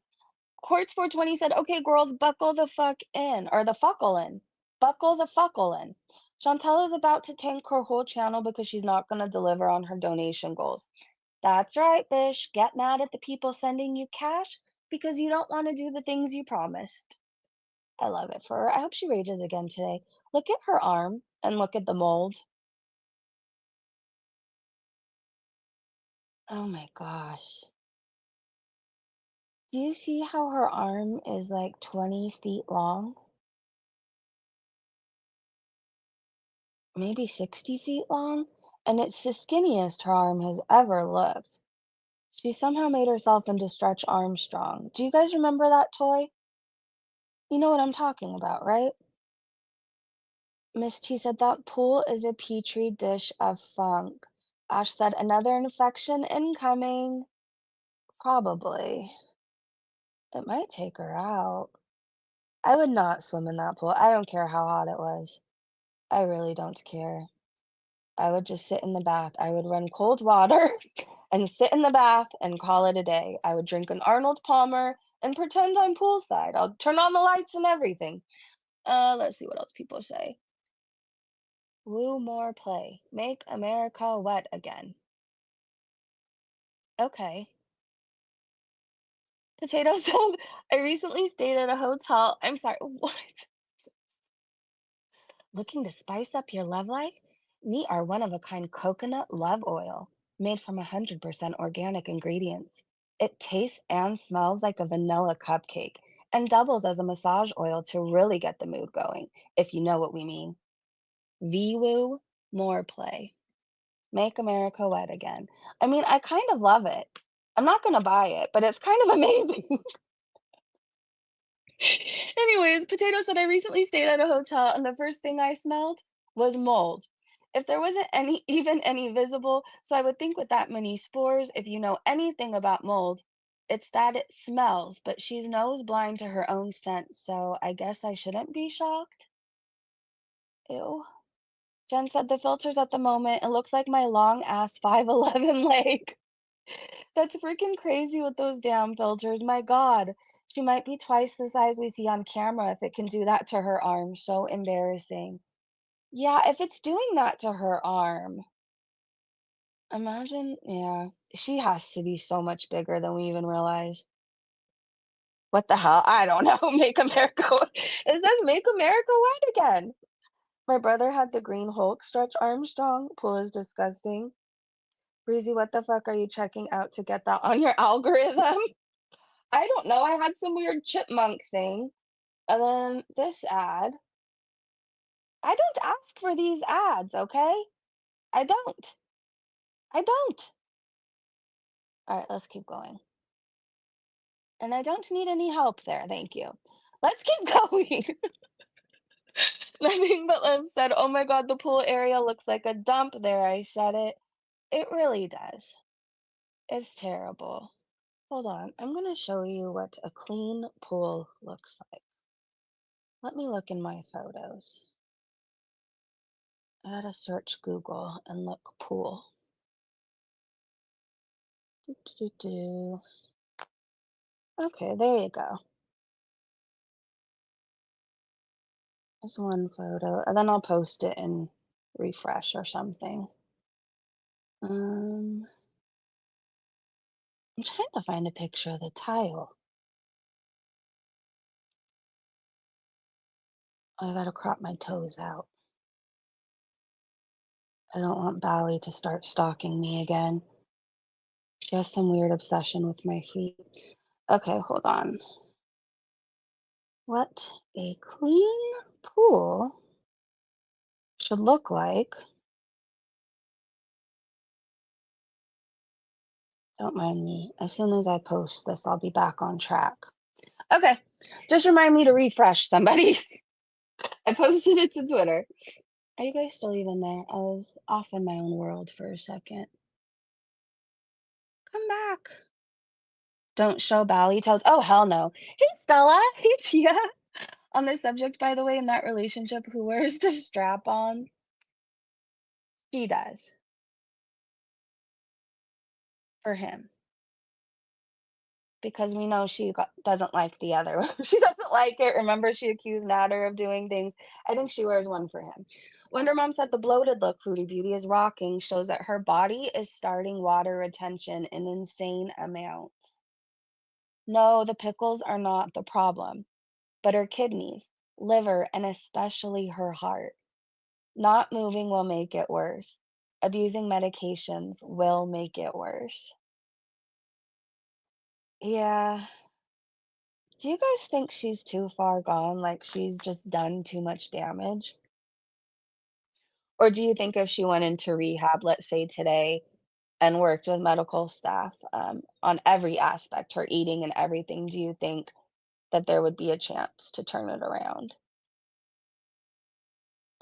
Quartz 420 said, "Okay, girls, buckle the fuck in." Or the fuckle in. Buckle the fuckle in. Chantel is about to tank her whole channel because she's not going to deliver on her donation goals. That's right, Bish. Get mad at the people sending you cash because you don't want to do the things you promised. I love it for her. I hope she rages again today. Look at her arm and look at the mold. Oh my gosh. Do you see how her arm is like 20 feet long? Maybe 60 feet long? And it's the skinniest her arm has ever looked. She somehow made herself into Stretch Armstrong. Do you guys remember that toy? You know what I'm talking about, right? Miss T said that pool is a petri dish of funk. Ash said another infection incoming. Probably. It might take her out. I would not swim in that pool. I don't care how hot it was. I really don't care. I would just sit in the bath. I would run cold water and sit in the bath and call it a day. I would drink an Arnold Palmer and pretend I'm poolside. I'll turn on the lights and everything. Let's see what else people say. Woo more play. Make America wet again. Okay. Potato said, "I recently stayed at a hotel." I'm sorry, what? Looking to spice up your love life? Meet our one-of-a-kind coconut love oil, made from 100% organic ingredients. It tastes and smells like a vanilla cupcake and doubles as a massage oil to really get the mood going, if you know what we mean. VWoo, more play. Make America wet again. I mean, I kind of love it. I'm not gonna buy it, but it's kind of amazing. Anyways, Potato said, "I recently stayed at a hotel and the first thing I smelled was mold. If there wasn't even any visible, so I would think with that many spores, if you know anything about mold, it's that it smells, but she's nose blind to her own scent, so I guess I shouldn't be shocked." Ew. Jen said, "The filters at the moment, it looks like my long ass 5'11" leg." That's freaking crazy with those damn filters. My God. She might be twice the size we see on camera if it can do that to her arm. So embarrassing. Yeah, if it's doing that to her arm, imagine, yeah. She has to be so much bigger than we even realize. What the hell? I don't know. Make America. It says make America wet again. My brother had the Green Hulk Stretch Armstrong. Pool is disgusting. Breezy, what the fuck are you checking out to get that on your algorithm? I don't know. I had some weird chipmunk thing. And then this ad. I don't ask for these ads, okay? I don't. I don't. All right, let's keep going. And I don't need any help there. Thank you. Let's keep going. Nothing but Love said, "Oh my God, the pool area looks like a dump there." I said it. It really does. It's terrible. Hold on. I'm going to show you what a clean pool looks like. Let me look in my photos. I gotta search Google and look pool. Do. Okay, there you go. There's one photo, and then I'll post it and refresh or something. I'm trying to find a picture of the tile. I gotta crop my toes out. I don't want Bally to start stalking me again. She has some weird obsession with my feet. Okay, hold on. What a clean pool should look like. Don't mind me. As soon as I post this, I'll be back on track. Okay, just remind me to refresh, somebody. I posted it to Twitter. Are you guys still even there? I was off in my own world for a second. Come back. Don't show Bally toes. Oh, hell no. Hey, Stella. Hey, Tia. On this subject, by the way, in that relationship, who wears the strap on? She does. For him. Because we know she doesn't like the other. She doesn't like it. Remember, she accused Nader of doing things. I think she wears one for him. Wonder Mom said the bloated look Foodie Beauty is rocking shows that her body is starting water retention in insane amounts. No, the pickles are not the problem, but her kidneys, liver, and especially her heart. Not moving will make it worse. Abusing medications will make it worse. Yeah. Do you guys think she's too far gone? Like she's just done too much damage? Or do you think if she went into rehab, let's say today, and worked with medical staff on every aspect, her eating and everything, do you think that there would be a chance to turn it around?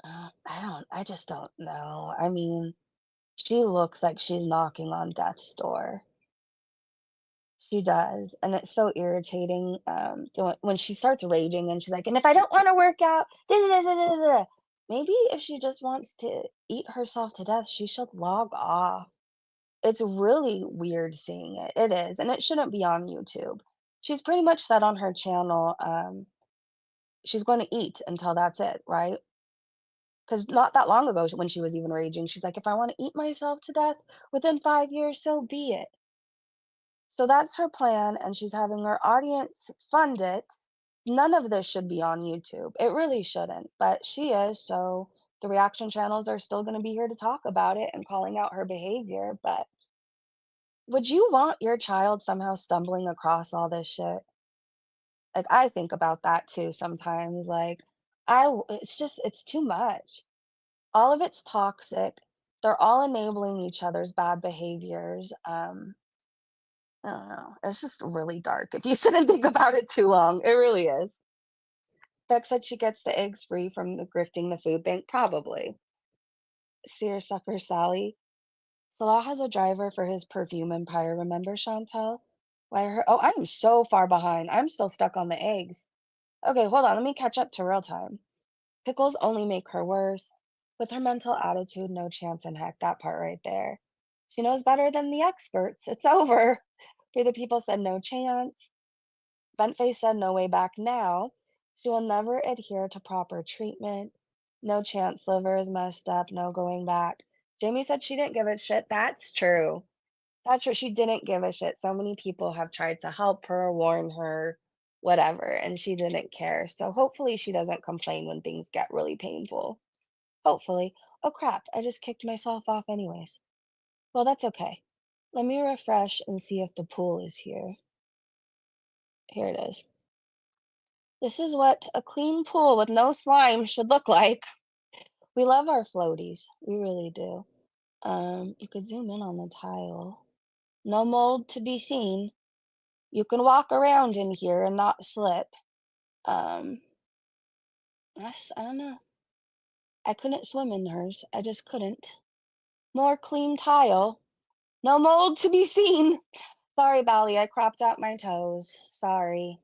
I just don't know. I mean, she looks like she's knocking on death's door. She does, and it's so irritating, when she starts raging and she's like, "And if I don't wanna work out, da da da da da da." Maybe if she just wants to eat herself to death, she should log off. It's really weird seeing it. It is, and it shouldn't be on YouTube. She's pretty much said on her channel, she's gonna eat until that's it, right? Because not that long ago when she was even raging, she's like, "If I wanna eat myself to death within 5 years, so be it." So that's her plan, and she's having her audience fund it. None of this should be on YouTube. It really shouldn't, but she is, so the reaction channels are still gonna be here to talk about it and calling out her behavior, but would you want your child somehow stumbling across all this shit? Like, I think about that too sometimes, like, it's too much. All of it's toxic. They're all enabling each other's bad behaviors, I don't know. It's just really dark if you sit and think about it too long. It really is. Beck said she gets the eggs free from the grifting the food bank. Probably. Seersucker Sally. Salah has a driver for his perfume empire. Remember, Chantel? Why her? Oh, I'm so far behind. I'm still stuck on the eggs. Okay, hold on. Let me catch up to real time. Pickles only make her worse. With her mental attitude, no chance in heck. That part right there. She knows better than the experts. It's over. For the people said no chance. Bentface said no way back now. She will never adhere to proper treatment. No chance, liver is messed up, no going back. Jamie said she didn't give a shit. That's true. That's true. She didn't give a shit. So many people have tried to help her, warn her, whatever, and she didn't care. So hopefully she doesn't complain when things get really painful. Hopefully. Oh crap, I just kicked myself off anyways. Well, that's okay. Let me refresh and see if the pool is here. Here it is. This is what a clean pool with no slime should look like. We love our floaties. We really do. You could zoom in on the tile. No mold to be seen. You can walk around in here and not slip. Um, I don't know. I couldn't swim in hers. I just couldn't. More clean tile. No mold to be seen. Sorry, Bally, I cropped out my toes. Sorry.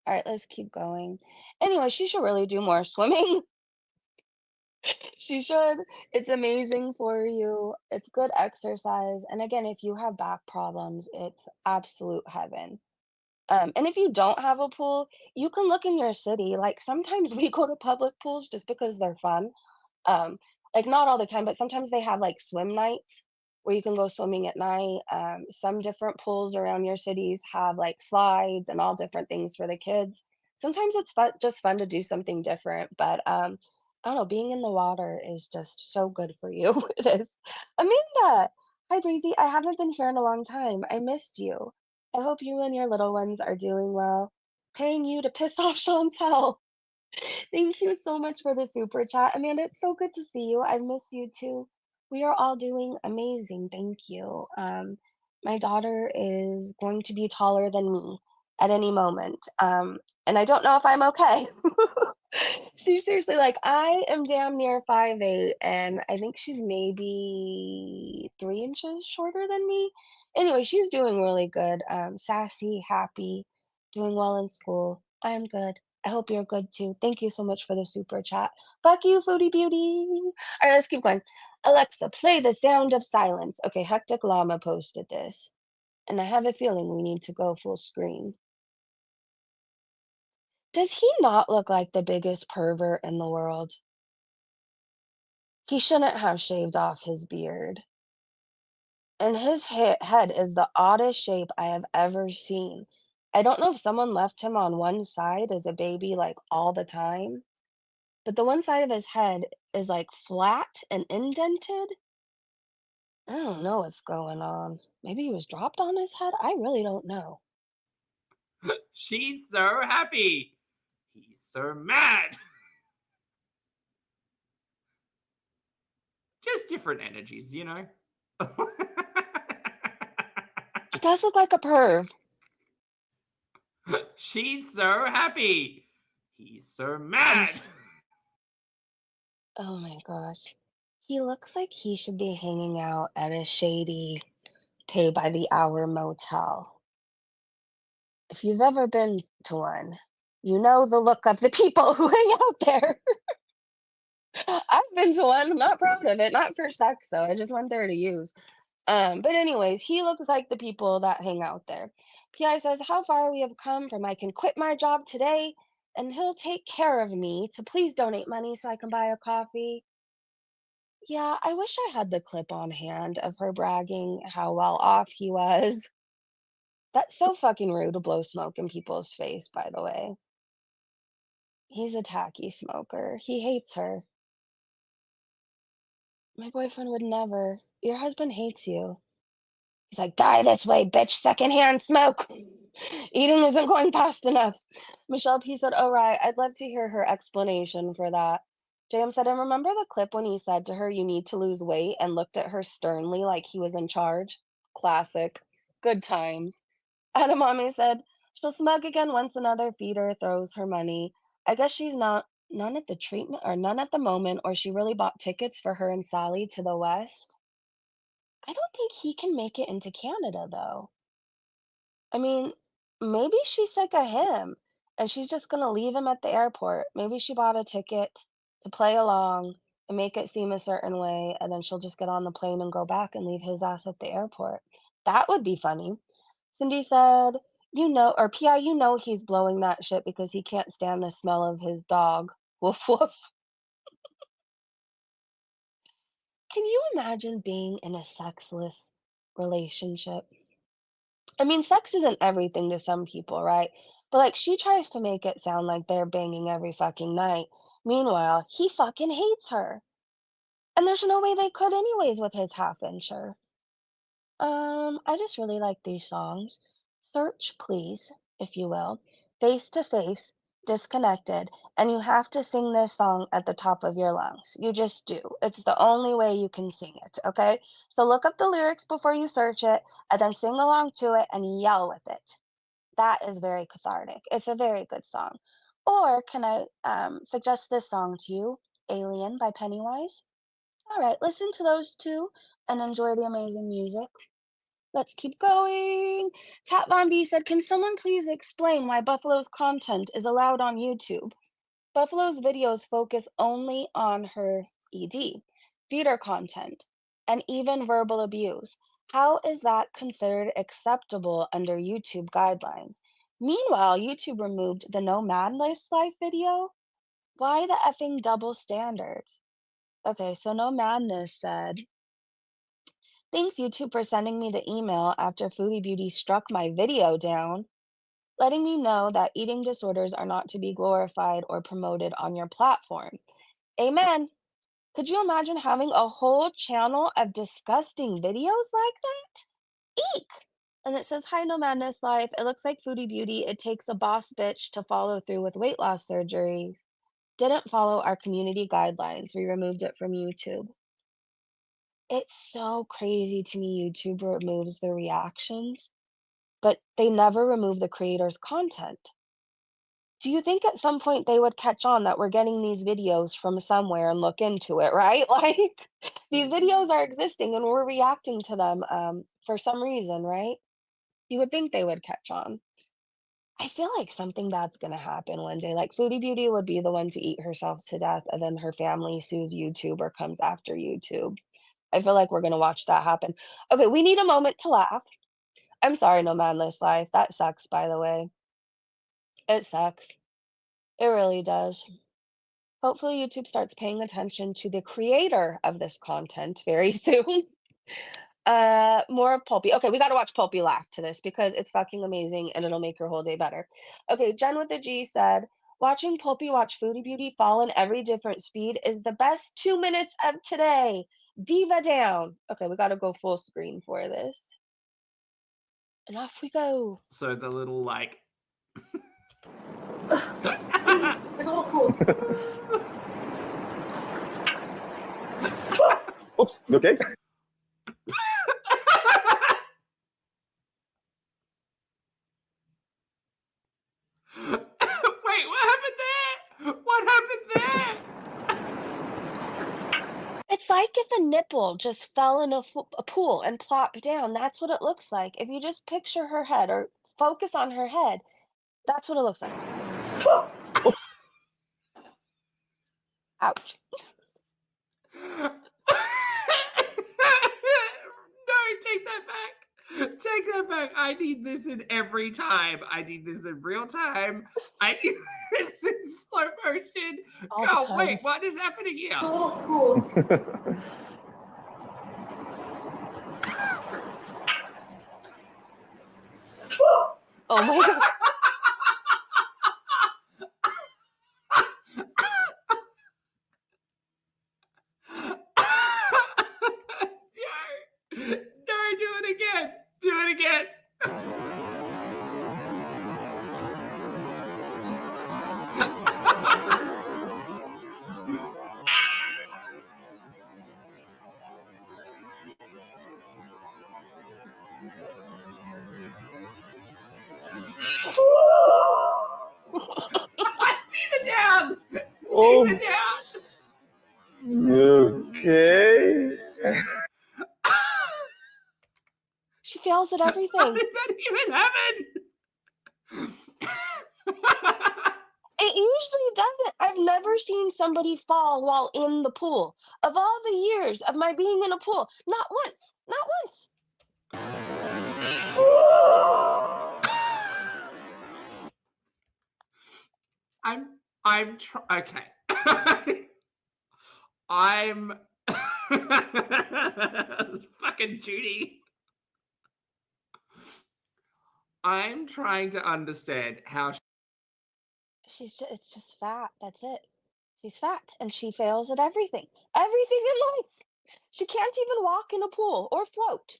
All right, let's keep going. Anyway, she should really do more swimming. She should. It's amazing for you. It's good exercise. And again, if you have back problems, it's absolute heaven. And if you don't have a pool, you can look in your city. Like sometimes we go to public pools just because they're fun. Um, like not all the time, but sometimes they have like swim nights where you can go swimming at night. Some different pools around your cities have like slides and all different things for the kids. Sometimes it's fun, just fun to do something different, but I don't know, being in the water is just so good for you. It is. Amanda, hi Breezy. I haven't been here in a long time. I missed you. I hope you and your little ones are doing well. Paying you to piss off Chantel. Thank you so much for the super chat. Amanda, it's so good to see you. I've missed you too. We are all doing amazing. Thank you. My daughter is going to be taller than me at any moment. And I don't know if I'm okay. She's seriously like, I am damn near 5'8", and I think she's maybe 3 inches shorter than me. Anyway, she's doing really good. Sassy, happy, doing well in school. I'm good. I hope you're good too. Thank you so much for the super chat. Fuck you, Foodie Beauty. All right, let's keep going. Alexa, play the sound of silence. Okay, Hectic Llama posted this, and I have a feeling we need to go full screen. Does he not look like the biggest pervert in the world? He shouldn't have shaved off his beard. And his head is the oddest shape I have ever seen. I don't know if someone left him on one side as a baby, like all the time, but the one side of his head is like flat and indented. I don't know what's going on. Maybe he was dropped on his head? I really don't know. She's so happy. He's so mad. Just different energies, you know? He does look like a perv. She's so happy. He's so mad. Oh my gosh. He looks like he should be hanging out at a shady pay by the hour motel. If you've ever been to one, you know the look of the people who hang out there. I've been to one. I'm not proud of it. Not for sex though. I just went there to use. But anyways, he looks like the people that hang out there. PI says, how far we have come from I can quit my job today and he'll take care of me to please donate money so I can buy a coffee. Yeah, I wish I had the clip on hand of her bragging how well off he was. That's so fucking rude to blow smoke in people's face, by the way. He's a tacky smoker. He hates her. My boyfriend would never. Your husband hates you. He's like, die this way, bitch, secondhand smoke. Eating isn't going fast enough. Michelle P said, oh, right. I'd love to hear her explanation for that. JM said, and remember the clip when he said to her, you need to lose weight, and looked at her sternly like he was in charge? Classic. Good times. Adamami said, she'll smug again once another feeder throws her money. I guess she's not none at the treatment or none at the moment, or she really bought tickets for her and Sally to the West. I don't think he can make it into Canada though. I mean, maybe she's sick of him and she's just gonna leave him at the airport. Maybe she bought a ticket to play along and make it seem a certain way, and then she'll just get on the plane and go back and leave his ass at the airport. That would be funny. Cindy said, you know, or PI, you know he's blowing that shit because he can't stand the smell of his dog. Woof woof. Can you imagine being in a sexless relationship? I mean, sex isn't everything to some people, right? But like she tries to make it sound like they're banging every fucking night. Meanwhile, he fucking hates her. And there's no way they could anyways with his half incher. I just really like these songs. Search, please, if you will. Face to face, disconnected, and you have to sing this song at the top of your lungs. You just do. It's the only way you can sing it, okay? So look up the lyrics before you search it, and then sing along to it and yell with it. That is very cathartic. It's a very good song. Or can I suggest this song to you, Alien by Pennywise? All right, listen to those two and enjoy the amazing music. Let's keep going. Tat Von B said, can someone please explain why Buffalo's content is allowed on YouTube? Buffalo's videos focus only on her ED, theater content, and even verbal abuse. How is that considered acceptable under YouTube guidelines? Meanwhile, YouTube removed the No Madness Life video. Why the effing double standards? Okay, so No Madness said, thanks YouTube for sending me the email after Foodie Beauty struck my video down, letting me know that eating disorders are not to be glorified or promoted on your platform. Amen. Could you imagine having a whole channel of disgusting videos like that? Eek! And it says, hi, No Madness Life. It looks like Foodie Beauty. It takes a boss bitch to follow through with weight loss surgeries. didn't follow our community guidelines. We removed it from YouTube. It's so crazy to me YouTube removes the reactions, but they never remove the creator's content. Do you think at some point they would catch on that we're getting these videos from somewhere and look into it, right? Like these videos are existing and we're reacting to them for some reason, right? You would think they would catch on. I feel like something bad's gonna happen one day. Like Foodie Beauty would be the one to eat herself to death, and then her family sues YouTube or comes after YouTube. I feel like we're gonna watch that happen. Okay, we need a moment to laugh. I'm sorry, No Manless Life. That sucks, by the way. It sucks. It really does. Hopefully, YouTube starts paying attention to the creator of this content very soon. More Pulpy. Okay, we gotta watch Pulpy laugh to this because it's fucking amazing and it'll make your whole day better. Okay, Jen with the G said, watching Pulpy watch Foodie Beauty fall in every different speed is the best 2 minutes of today. Diva down. Okay, we gotta go full screen for this. And off we go. So the little like. It's all cool. Oops, you okay? Wait, what happened there? What happened there? It's like if a nipple just fell in a pool and plopped down. That's what it looks like. If you just picture her head or focus on her head, that's what it looks like. Ouch. No, take that back. Take that back. I need this in every time. I need this in real time. I need this in slow motion. All the Oh, wait, times. what is happening here? So cool. Oh my god. No, do it again. Do it again. Diva down. Oh, Diva down. okay. She fails at How everything. did that even happen? It usually doesn't. I've never seen somebody fall while in the pool. Of all the years of my being in a pool, not once. Not once. Okay. I'm fucking Judy. I'm trying to understand how It's just fat. That's it. She's fat and she fails at everything. Everything in life. She can't even walk in a pool or float.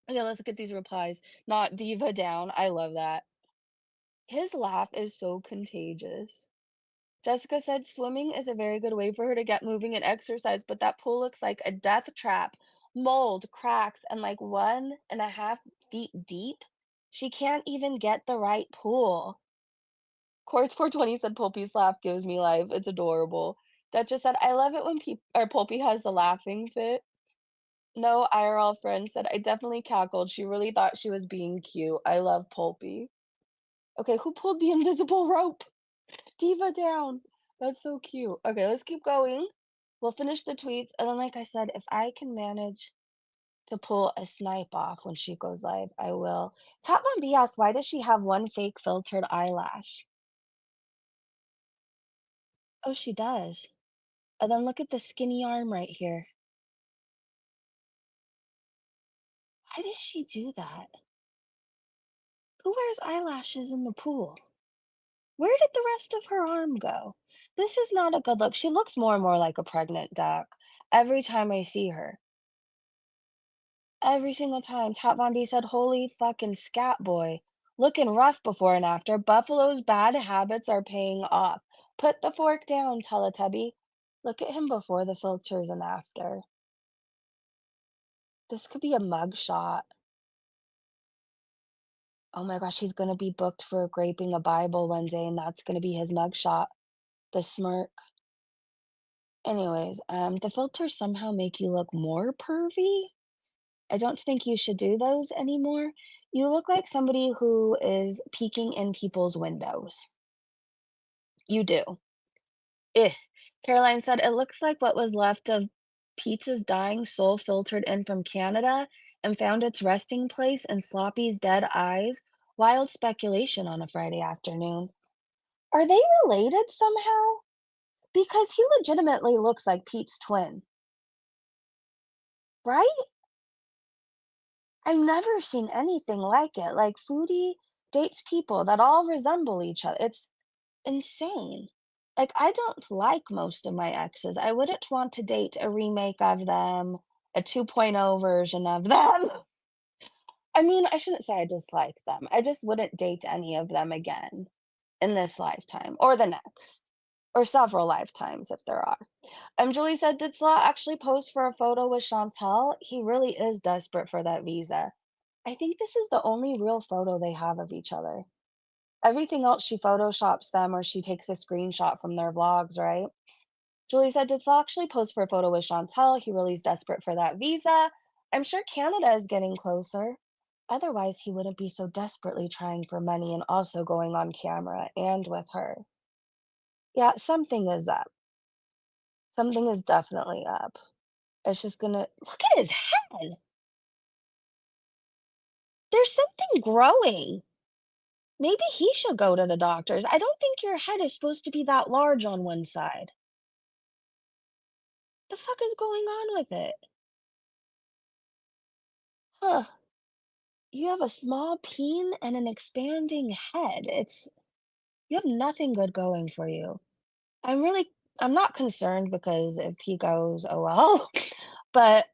Okay, let's get these replies. Not diva down. I love that. His laugh is so contagious. Jessica said swimming is a very good way for her to get moving and exercise, but that pool looks like a death trap. Mold, cracks, and like 1.5 feet deep. She can't even get the right pool. Quartz 420 said Pulpy's laugh gives me life. It's adorable. Duchess said, I love it when Pulpy has the laughing fit. No IRL friend said, I definitely cackled. She really thought she was being cute. I love Pulpy. Okay, who pulled the invisible rope? Diva down. That's so cute. Okay, let's keep going. We'll finish the tweets. And then, like I said, if I can manage to pull a snipe off when she goes live, I will. Top Von B asked, why does she have one fake filtered eyelash? Oh, she does. And then look at the skinny arm right here. Why does she do that? Who wears eyelashes in the pool? Where did the rest of her arm go? This is not a good look. She looks more and more like a pregnant duck every time I see her. Every single time. Top Von B said, holy fucking scat boy. Looking rough before and after. Buffalo's bad habits are paying off. Put the fork down, Teletubby. Look at him before the filters and after. This could be a mug shot. Oh my gosh, he's gonna be booked for graping a Bible one day, and that's gonna be his mug shot. The smirk. Anyways, the filters somehow make you look more pervy. I don't think you should do those anymore. You look like somebody who is peeking in people's windows. You do. Eh. Caroline said, "It looks like what was left of Peetz's dying soul filtered in from Canada and found its resting place in Sloppy's dead eyes. Wild speculation on a Friday afternoon." Are they related somehow? Because he legitimately looks like Pete's twin, right? I've never seen anything like it. Like, Foodie dates people that all resemble each other. It's insane. Like, I don't like most of my exes. I wouldn't want to date a remake of them, a 2.0 version of them. I mean, I shouldn't say I dislike them. I just wouldn't date any of them again in this lifetime or the next, or several lifetimes if there are. Julie said, "Did Salah actually pose for a photo with Chantel? He really is desperate for that visa." I think this is the only real photo they have of each other. Everything else she photoshops them or she takes a screenshot from their vlogs, right? Julie said, "Did Saul actually pose for a photo with Chantel? He really is desperate for that visa. I'm sure Canada is getting closer. Otherwise, he wouldn't be so desperately trying for money and also going on camera and with her." Yeah, something is up. Something is definitely up. It's just gonna look at his head. There's something growing. Maybe he should go to the doctors. I don't think your head is supposed to be that large on one side. The fuck is going on with it? Huh. You have a small peen and an expanding head. You have nothing good going for you. I'm really I'm not concerned because if he goes, oh well. But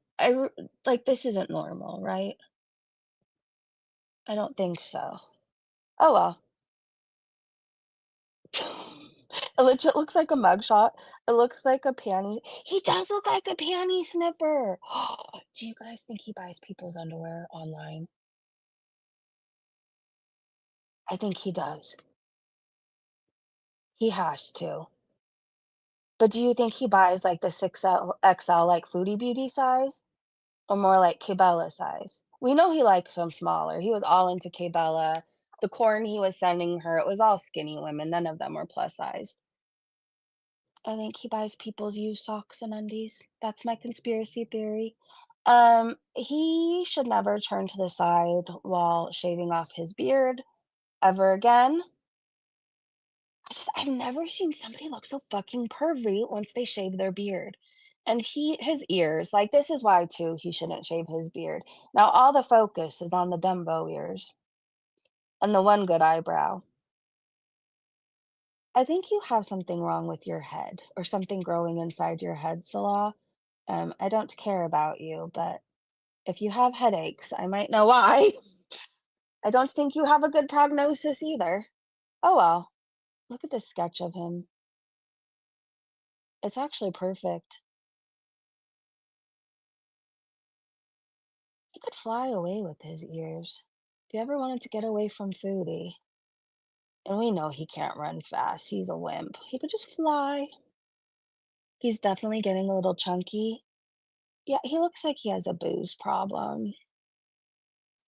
like, this isn't normal, right? I don't think so. Oh well. It legit looks like a mugshot. It looks like a panty. He does look like a panty snipper. Do you guys think he buys people's underwear online? I think he does. He has to. But do you think he buys like the 6XL like Foodie Beauty size or more like Kbella size? We know he likes them smaller. He was all into Kbella. The corn he was sending her, it was all skinny women. None of them were plus size. I think he buys people's used socks and undies. That's my conspiracy theory. He should never turn to the side while shaving off his beard ever again. I've never seen somebody look so fucking pervy once they shave their beard. And his ears, like, this is why too he shouldn't shave his beard. Now all the focus is on the Dumbo ears and the one good eyebrow. I think you have something wrong with your head or something growing inside your head, Salah. I don't care about you, but if you have headaches, I might know why. I don't think you have a good prognosis either. Oh well, look at this sketch of him. It's actually perfect. He could fly away with his ears. If you ever wanted to get away from Foodie, and we know he can't run fast, he's a wimp. He could just fly. He's definitely getting a little chunky. Yeah, he looks like he has a booze problem.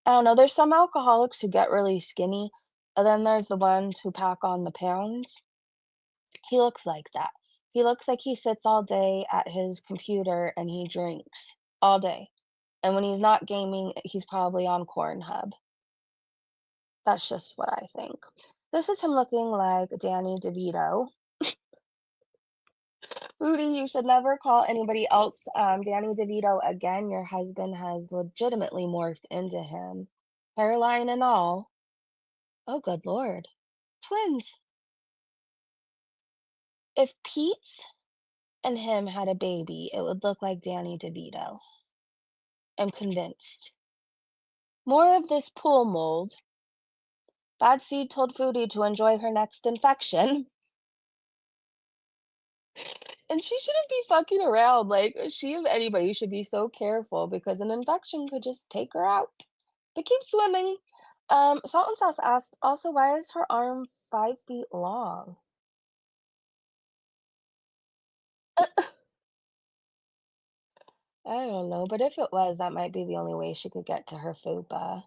I don't know, there's some alcoholics who get really skinny, and then there's the ones who pack on the pounds. He looks like that. He looks like he sits all day at his computer and he drinks all day. And when he's not gaming, he's probably on Cornhub. That's just what I think. This is him looking like Danny DeVito. Rudy, you should never call anybody else Danny DeVito again. Your husband has legitimately morphed into him, hairline and all. Oh, good Lord. Twins. If Peetz and him had a baby, it would look like Danny DeVito. I'm convinced. More of this pool mold. Bad seed told Foodie to enjoy her next infection. And she shouldn't be fucking around. Like, she, if anybody, should be so careful because an infection could just take her out. But keep swimming. Salt and Sauce asked, also, why is her arm 5 feet long? I don't know, but if it was, that might be the only way she could get to her fupa.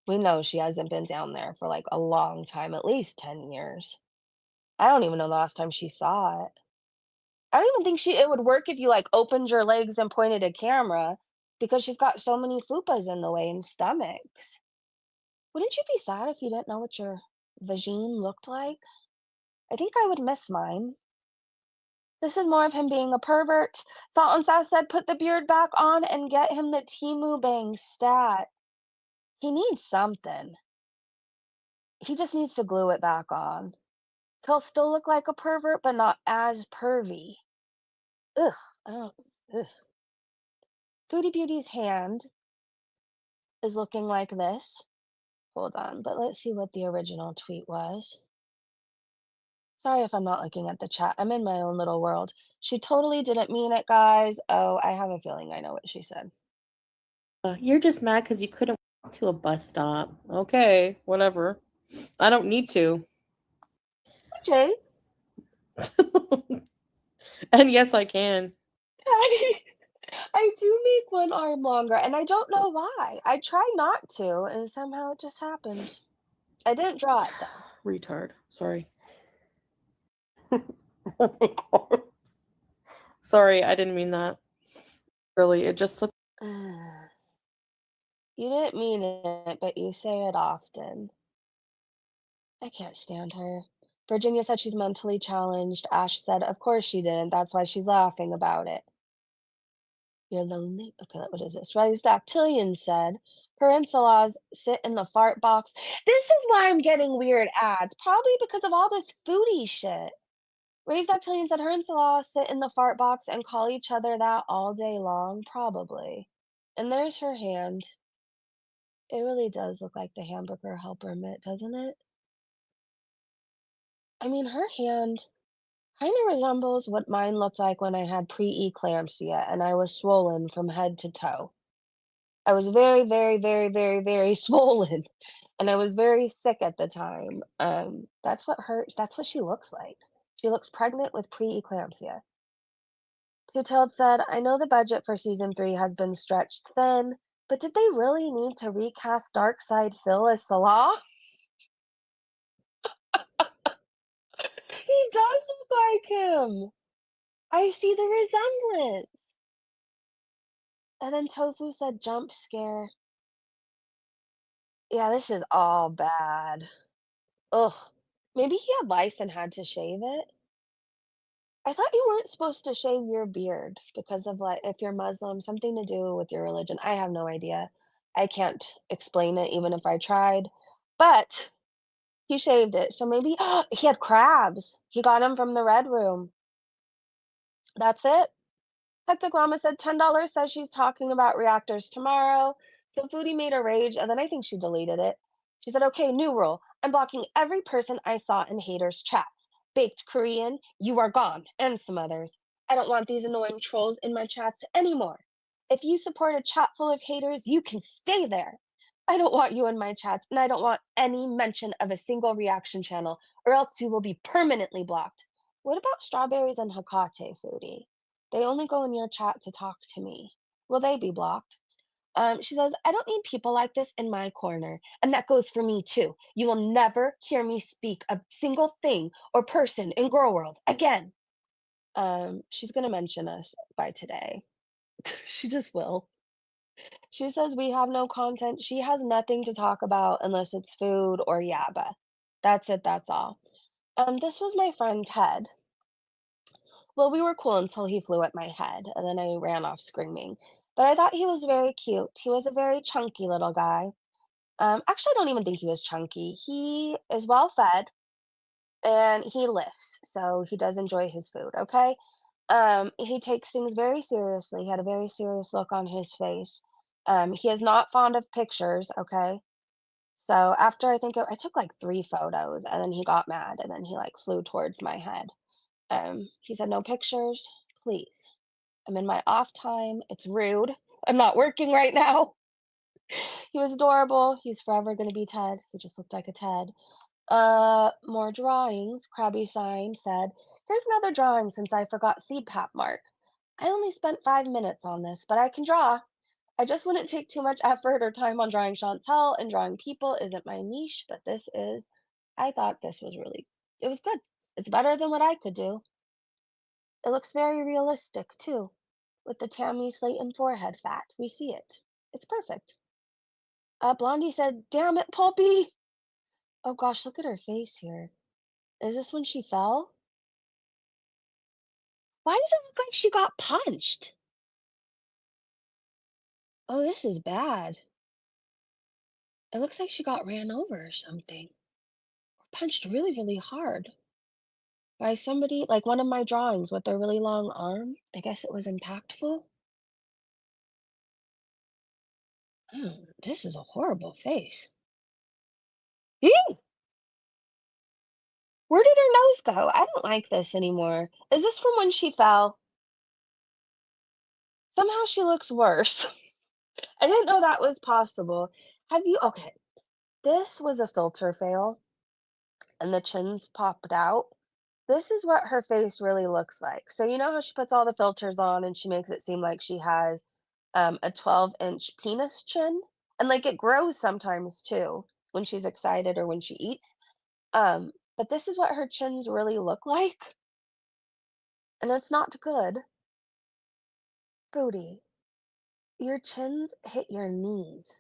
We know she hasn't been down there for like a long time, at least 10 years. I don't even know the last time she saw it. I don't even think it would work if you like opened your legs and pointed a camera because she's got so many fupas in the way and stomachs. Wouldn't you be sad if you didn't know what your vagine looked like? I think I would miss mine. This is more of him being a pervert. Salt and Sauce said, put the beard back on and get him the Timu Bang stat. He needs something. He just needs to glue it back on. He'll still look like a pervert, but not as pervy. Ugh. I don't. Ugh. Foodie Beauty's hand is looking like this. Hold on, but let's see what the original tweet was. Sorry if I'm not looking at the chat. I'm in my own little world. She totally didn't mean it, guys. Oh, I have a feeling I know what she said. You're just mad because you couldn't walk to a bus stop. Okay, whatever. I don't need to. Jay, And yes, I can. I do make one arm longer, and I don't know why. I try not to, and somehow it just happens. I didn't draw it, though. Retard. Sorry. Oh my god. Sorry, I didn't mean that. Really, it just looked. You didn't mean it, but you say it often. I can't stand her. Virginia said she's mentally challenged. Ash said, of course she didn't. That's why she's laughing about it. You're lonely? Okay, what is this? Raised Dactylian said, her and Salah's sit in the fart box. This is why I'm getting weird ads. Probably because of all this foodie shit. Raised Dactylian said her and Salah sit in the fart box and call each other that all day long. Probably. And there's her hand. It really does look like the hamburger helper mitt, doesn't it? I mean, her hand kind of resembles what mine looked like when I had pre-eclampsia and I was swollen from head to toe. I was very, very, very, very, very swollen, and I was very sick at the time. That's what she looks like. She looks pregnant with pre-eclampsia. Two-Tailed said, I know the budget for season 3 has been stretched thin, but did they really need to recast Darkside Phil as Salah? He does look like him. I see the resemblance. And then Tofu said jump scare. Yeah, this is all bad. Ugh. Maybe he had lice and had to shave it. I thought you weren't supposed to shave your beard because of like if you're Muslim, something to do with your religion. I have no idea. I can't explain it even if I tried. But he shaved it. So maybe he had crabs. He got them from the red room. That's it. Hectic Llama said $10 says she's talking about reactors tomorrow. So Foodie made her rage, and then I think she deleted it. She said, okay, new rule. I'm blocking every person I saw in haters' chats. Baked Korean, you are gone, and some others. I don't want these annoying trolls in my chats anymore. If you support a chat full of haters, you can stay there. I don't want you in my chats, and I don't want any mention of a single reaction channel, or else you will be permanently blocked. What about strawberries and Hakate, Foodie? They only go in your chat to talk to me. Will they be blocked? She says, I don't need people like this in my corner. And that goes for me too. You will never hear me speak a single thing or person in Girl World again. She's going to mention us by today. She just will. She says we have no content. She has nothing to talk about unless it's food or yabba. That's it. That's all. This was my friend Ted. Well, we were cool until he flew at my head, and then I ran off screaming. But I thought he was very cute. He was a very chunky little guy. Actually, I don't even think he was chunky. He is well fed and he lifts, so he does enjoy his food, okay? He takes things very seriously. He had a very serious look on his face. He is not fond of pictures, okay? So after I took like 3 photos, and then he got mad, and then he like flew towards my head. He said, "No pictures, please. I'm in my off time. It's rude. I'm not working right now." He was adorable. He's forever gonna be Ted. He just looked like a Ted. More drawings. Krabby Sign said, "Here's another drawing since I forgot seed pap marks. I only spent 5 minutes on this, but I can draw. I just wouldn't take too much effort or time on drawing Chantel, and drawing people isn't my niche, but this is. I thought this was it was good. It's better than what I could do. It looks very realistic, too, with the Tammy Slayton forehead fat. We see it. It's perfect." Blondie said, "Damn it, Pulpy." Oh gosh, look at her face here. Is this when she fell? Why does it look like she got punched? Oh, this is bad. It looks like she got ran over or something. Or punched really, really hard by somebody, like one of my drawings with a really long arm. I guess it was impactful. Oh, this is a horrible face. Ew! Where did her nose go? I don't like this anymore. Is this from when she fell? Somehow she looks worse. I didn't know that was possible. Okay, this was a filter fail, and the chins popped out. This is what her face really looks like. So you know how she puts all the filters on and she makes it seem like she has a 12-inch penis chin? And like it grows sometimes too when she's excited or when she eats. But this is what her chins really look like, and it's not good. Booty, your chins hit your knees.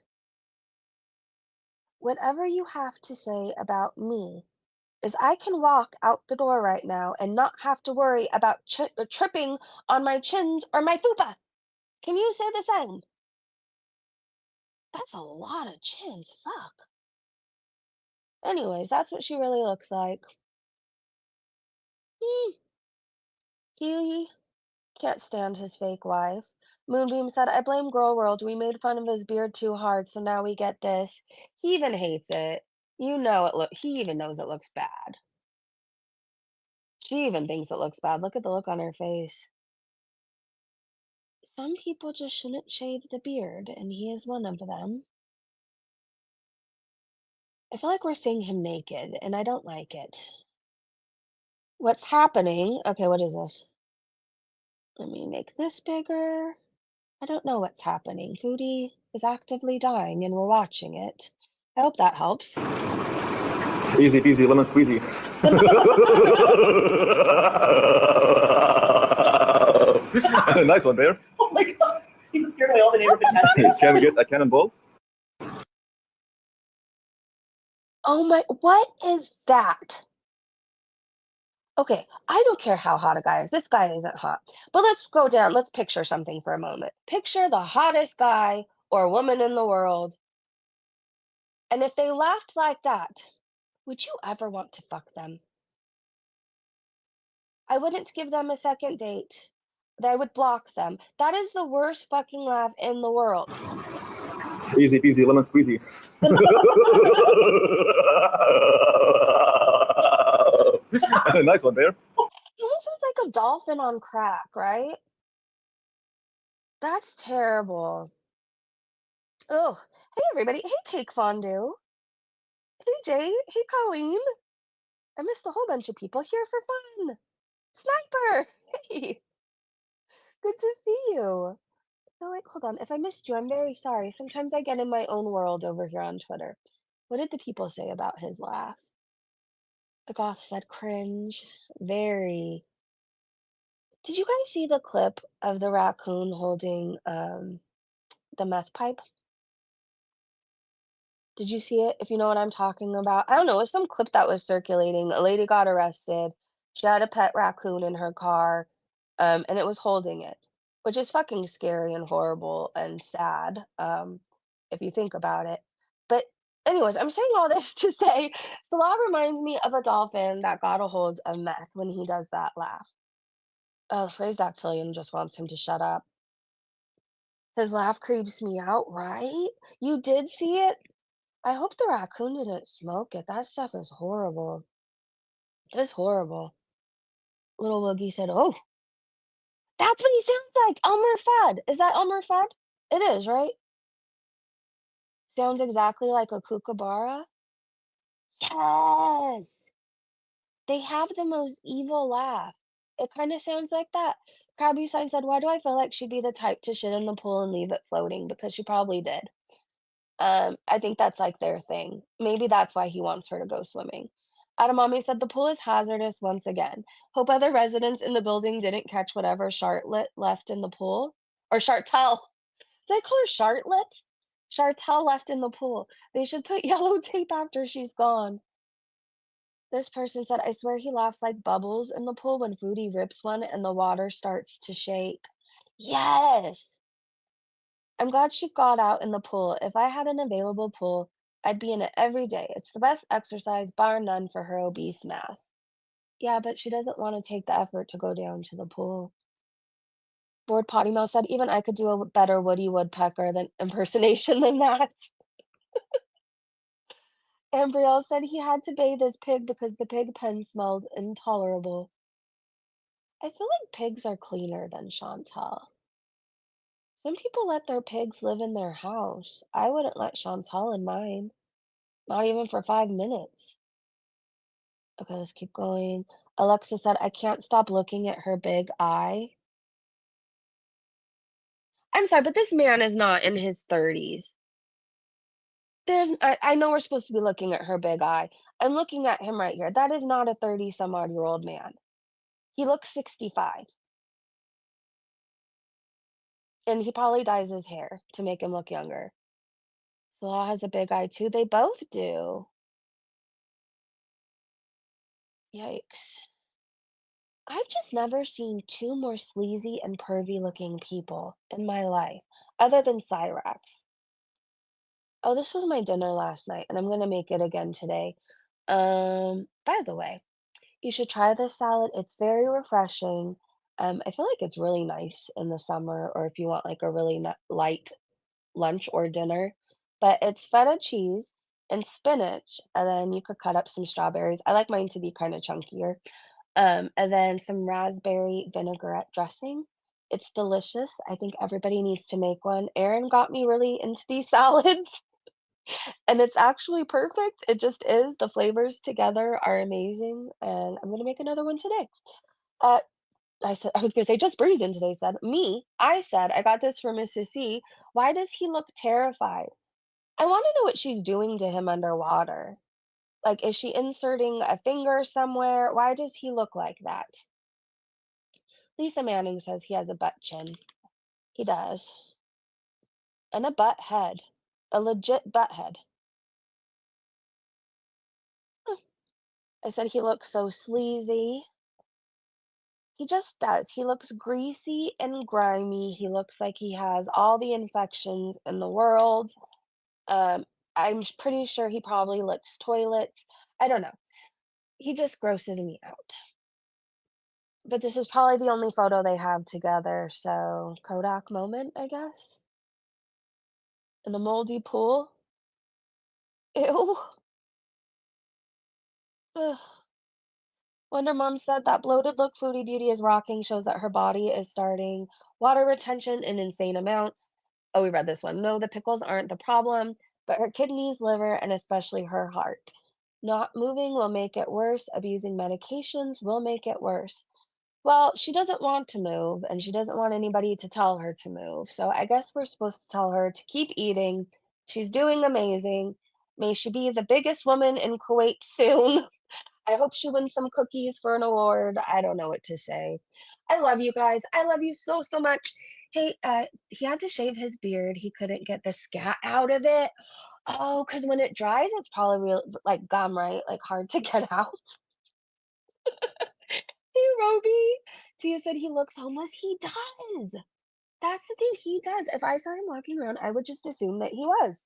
Whatever you have to say about me is I can walk out the door right now and not have to worry about tripping on my chins or my fupa. Can you say the same? That's a lot of chins. Fuck. Anyways, that's what she really looks like. He can't stand his fake wife. Moonbeam said, "I blame Girl World. We made fun of his beard too hard, so now we get this." He even hates it. You know he even knows it looks bad. She even thinks it looks bad. Look at the look on her face. Some people just shouldn't shave the beard, and he is one of them. I feel like we're seeing him naked, and I don't like it. What's happening? Okay, what is this? Let me make this bigger. I don't know what's happening. Foodie is actively dying, and we're watching it. I hope that helps. Easy peasy, lemon squeezy. Nice one, Bear. Oh my god. He just scared away all the neighborhood cats. Can we get a cannonball? Oh my, what is that? Okay, I don't care how hot a guy is. This guy isn't hot. But let's go down. Let's picture something for a moment. Picture the hottest guy or woman in the world. And if they laughed like that, would you ever want to fuck them? I wouldn't give them a second date. I would block them. That is the worst fucking laugh in the world. Easy peasy, lemon squeezy. Nice one, Bear. It almost sounds like a dolphin on crack, right? That's terrible. Oh, hey everybody. Hey Cake Fondue. Hey Jay. Hey Colleen. I missed a whole bunch of people here for fun. Sniper. Hey. Good to see you. No, like, hold on. If I missed you, I'm very sorry. Sometimes I get in my own world over here on Twitter. What did the people say about his laugh? The goth said cringe. Very. Did you guys see the clip of the raccoon holding the meth pipe? Did you see it? If you know what I'm talking about. I don't know, it was some clip that was circulating. A lady got arrested. She had a pet raccoon in her car, and it was holding it, which is fucking scary and horrible and sad, if you think about it. But anyways, I'm saying all this to say Salah reminds me of a dolphin that got a hold of meth when he does that laugh. Oh, phrase dactylian just wants him to shut up. His laugh creeps me out, right? You did see it? I hope the raccoon didn't smoke it. That stuff is horrible. It's horrible. Little Woogie said, "Oh, that's what he sounds like. Elmer Fudd. Is that Elmer Fudd? It is, right? Sounds exactly like a kookaburra. Yes. They have the most evil laugh. It kind of sounds like that. Krabby Sign said, "Why do I feel like she'd be the type to shit in the pool and leave it floating? Because she probably did." I think that's like their thing. Maybe that's why he wants her to go swimming. Adamami said the pool is hazardous once again. Hope other residents in the building didn't catch whatever Chartlet left in the pool. Or Chartel. Did I call her Chartlet? Chartel left in the pool. They should put yellow tape after she's gone. This person said, "I swear he laughs like bubbles in the pool when Foodie rips one and the water starts to shake." Yes! I'm glad she got out in the pool. If I had an available pool, I'd be in it every day. It's the best exercise, bar none, for her obese mass. Yeah, but she doesn't want to take the effort to go down to the pool. Bored Potty Mouth said, "Even I could do a better Woody Woodpecker than impersonation than that." Ambriel said he had to bathe his pig because the pig pen smelled intolerable. I feel like pigs are cleaner than Chantal. Some people let their pigs live in their house. I wouldn't let Chantal in mine, not even for 5 minutes. Okay, let's keep going. Alexa said, "I can't stop looking at her big eye." I'm sorry, but this man is not in his 30s. I know we're supposed to be looking at her big eye. I'm looking at him right here. That is not a 30 some odd year old man. He looks 65. And he probably dyes his hair to make him look younger. Salah has a big eye too. They both do. Yikes. I've just never seen two more sleazy and pervy looking people in my life, other than Cyrax. Oh, this was my dinner last night, and I'm gonna make it again today. By the way, you should try this salad. It's very refreshing. I feel like it's really nice in the summer, or if you want like a really light lunch or dinner. But it's feta cheese and spinach, and then you could cut up some strawberries. I like mine to be kind of chunkier. And then some raspberry vinaigrette dressing. It's delicious. I think everybody needs to make one. Erin got me really into these salads, and it's actually perfect. It just is. The flavors together are amazing, and I'm gonna make another one today. Uh, I was gonna say just Breezin today said me. I said I got this for Mrs. C. Why does he look terrified? I want to know what she's doing to him underwater. Like, is she inserting a finger somewhere? Why does he look like that? Lisa Manning says he has a butt chin. He does. And a butt head. A legit butt head. Huh. I said he looks so sleazy. He just does. He looks greasy and grimy. He looks like he has all the infections in the world. I'm pretty sure he probably licks toilets. I don't know. He just grosses me out. But this is probably the only photo they have together, so Kodak moment, I guess. In the moldy pool. Ew. Ugh. Wonder Mom said that bloated look Foodie Beauty is rocking shows that her body is starting water retention in insane amounts. Oh, we read this one. No, the pickles aren't the problem, but her kidneys, liver, and especially her heart. Not moving will make it worse. Abusing medications will make it worse. Well, she doesn't want to move, and she doesn't want anybody to tell her to move. So I guess we're supposed to tell her to keep eating. She's doing amazing. May she be the biggest woman in Kuwait soon. I hope she wins some cookies for an award. I don't know what to say. I love you guys. I love you so, so much. Hey, he had to shave his beard. He couldn't get the scat out of it. Oh, because when it dries, it's probably real like gum, right? Like hard to get out. Hey, Roby. Tia said he looks homeless. He does. That's the thing. He does. If I saw him walking around, I would just assume that he was.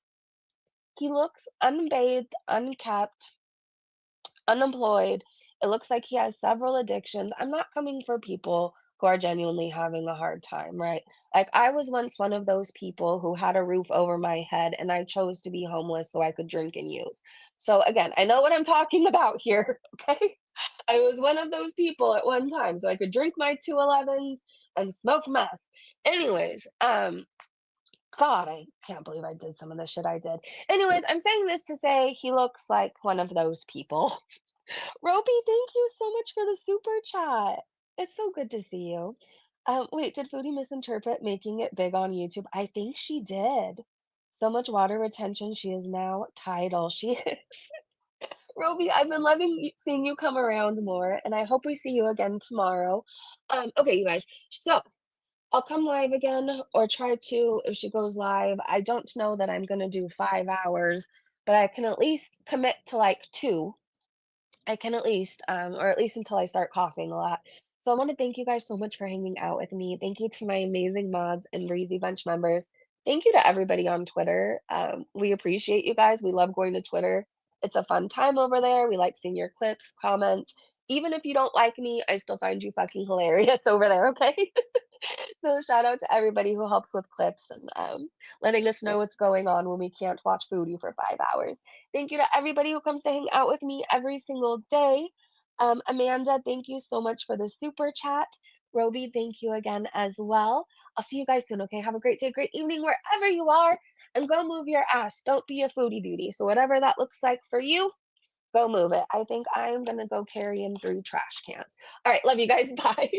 He looks unbathed, unkept, unemployed. It looks like he has several addictions. I'm not coming for people who are genuinely having a hard time, right? Like, I was once one of those people who had a roof over my head and I chose to be homeless so I could drink and use. So, again, I know what I'm talking about here, okay? I was one of those people at one time, so I could drink my 211s and smoke meth. Anyways, God, I can't believe I did some of the shit I did. Anyways, I'm saying this to say he looks like one of those people. Roby, thank you so much for the super chat. It's so good to see you. Wait, did Foodie misinterpret making it big on YouTube? I think she did. So much water retention, she is now tidal. She is. Roby, I've been loving seeing you come around more, and I hope we see you again tomorrow. Okay, you guys. So I'll come live again or try to if she goes live. I don't know that I'm gonna do 5 hours, but I can at least commit to like 2. I can at least, or at least until I start coughing a lot. So I want to thank you guys so much for hanging out with me. Thank you to my amazing mods and Breezy Bunch members. Thank you to everybody on Twitter. We appreciate you guys. We love going to Twitter. It's a fun time over there. We like seeing your clips, comments. Even if you don't like me, I still find you fucking hilarious over there, okay? So shout out to everybody who helps with clips and letting us know what's going on when we can't watch Foodie for 5 hours. Thank you to everybody who comes to hang out with me every single day. Amanda, thank you so much for the super chat. Roby, thank you again as well. I'll see you guys soon, okay? Have a great day, great evening, wherever you are, and go move your ass. Don't be a foodie beauty. So whatever that looks like for you, go move it. I think I'm gonna go carry in 3 trash cans. All right, love you guys. Bye.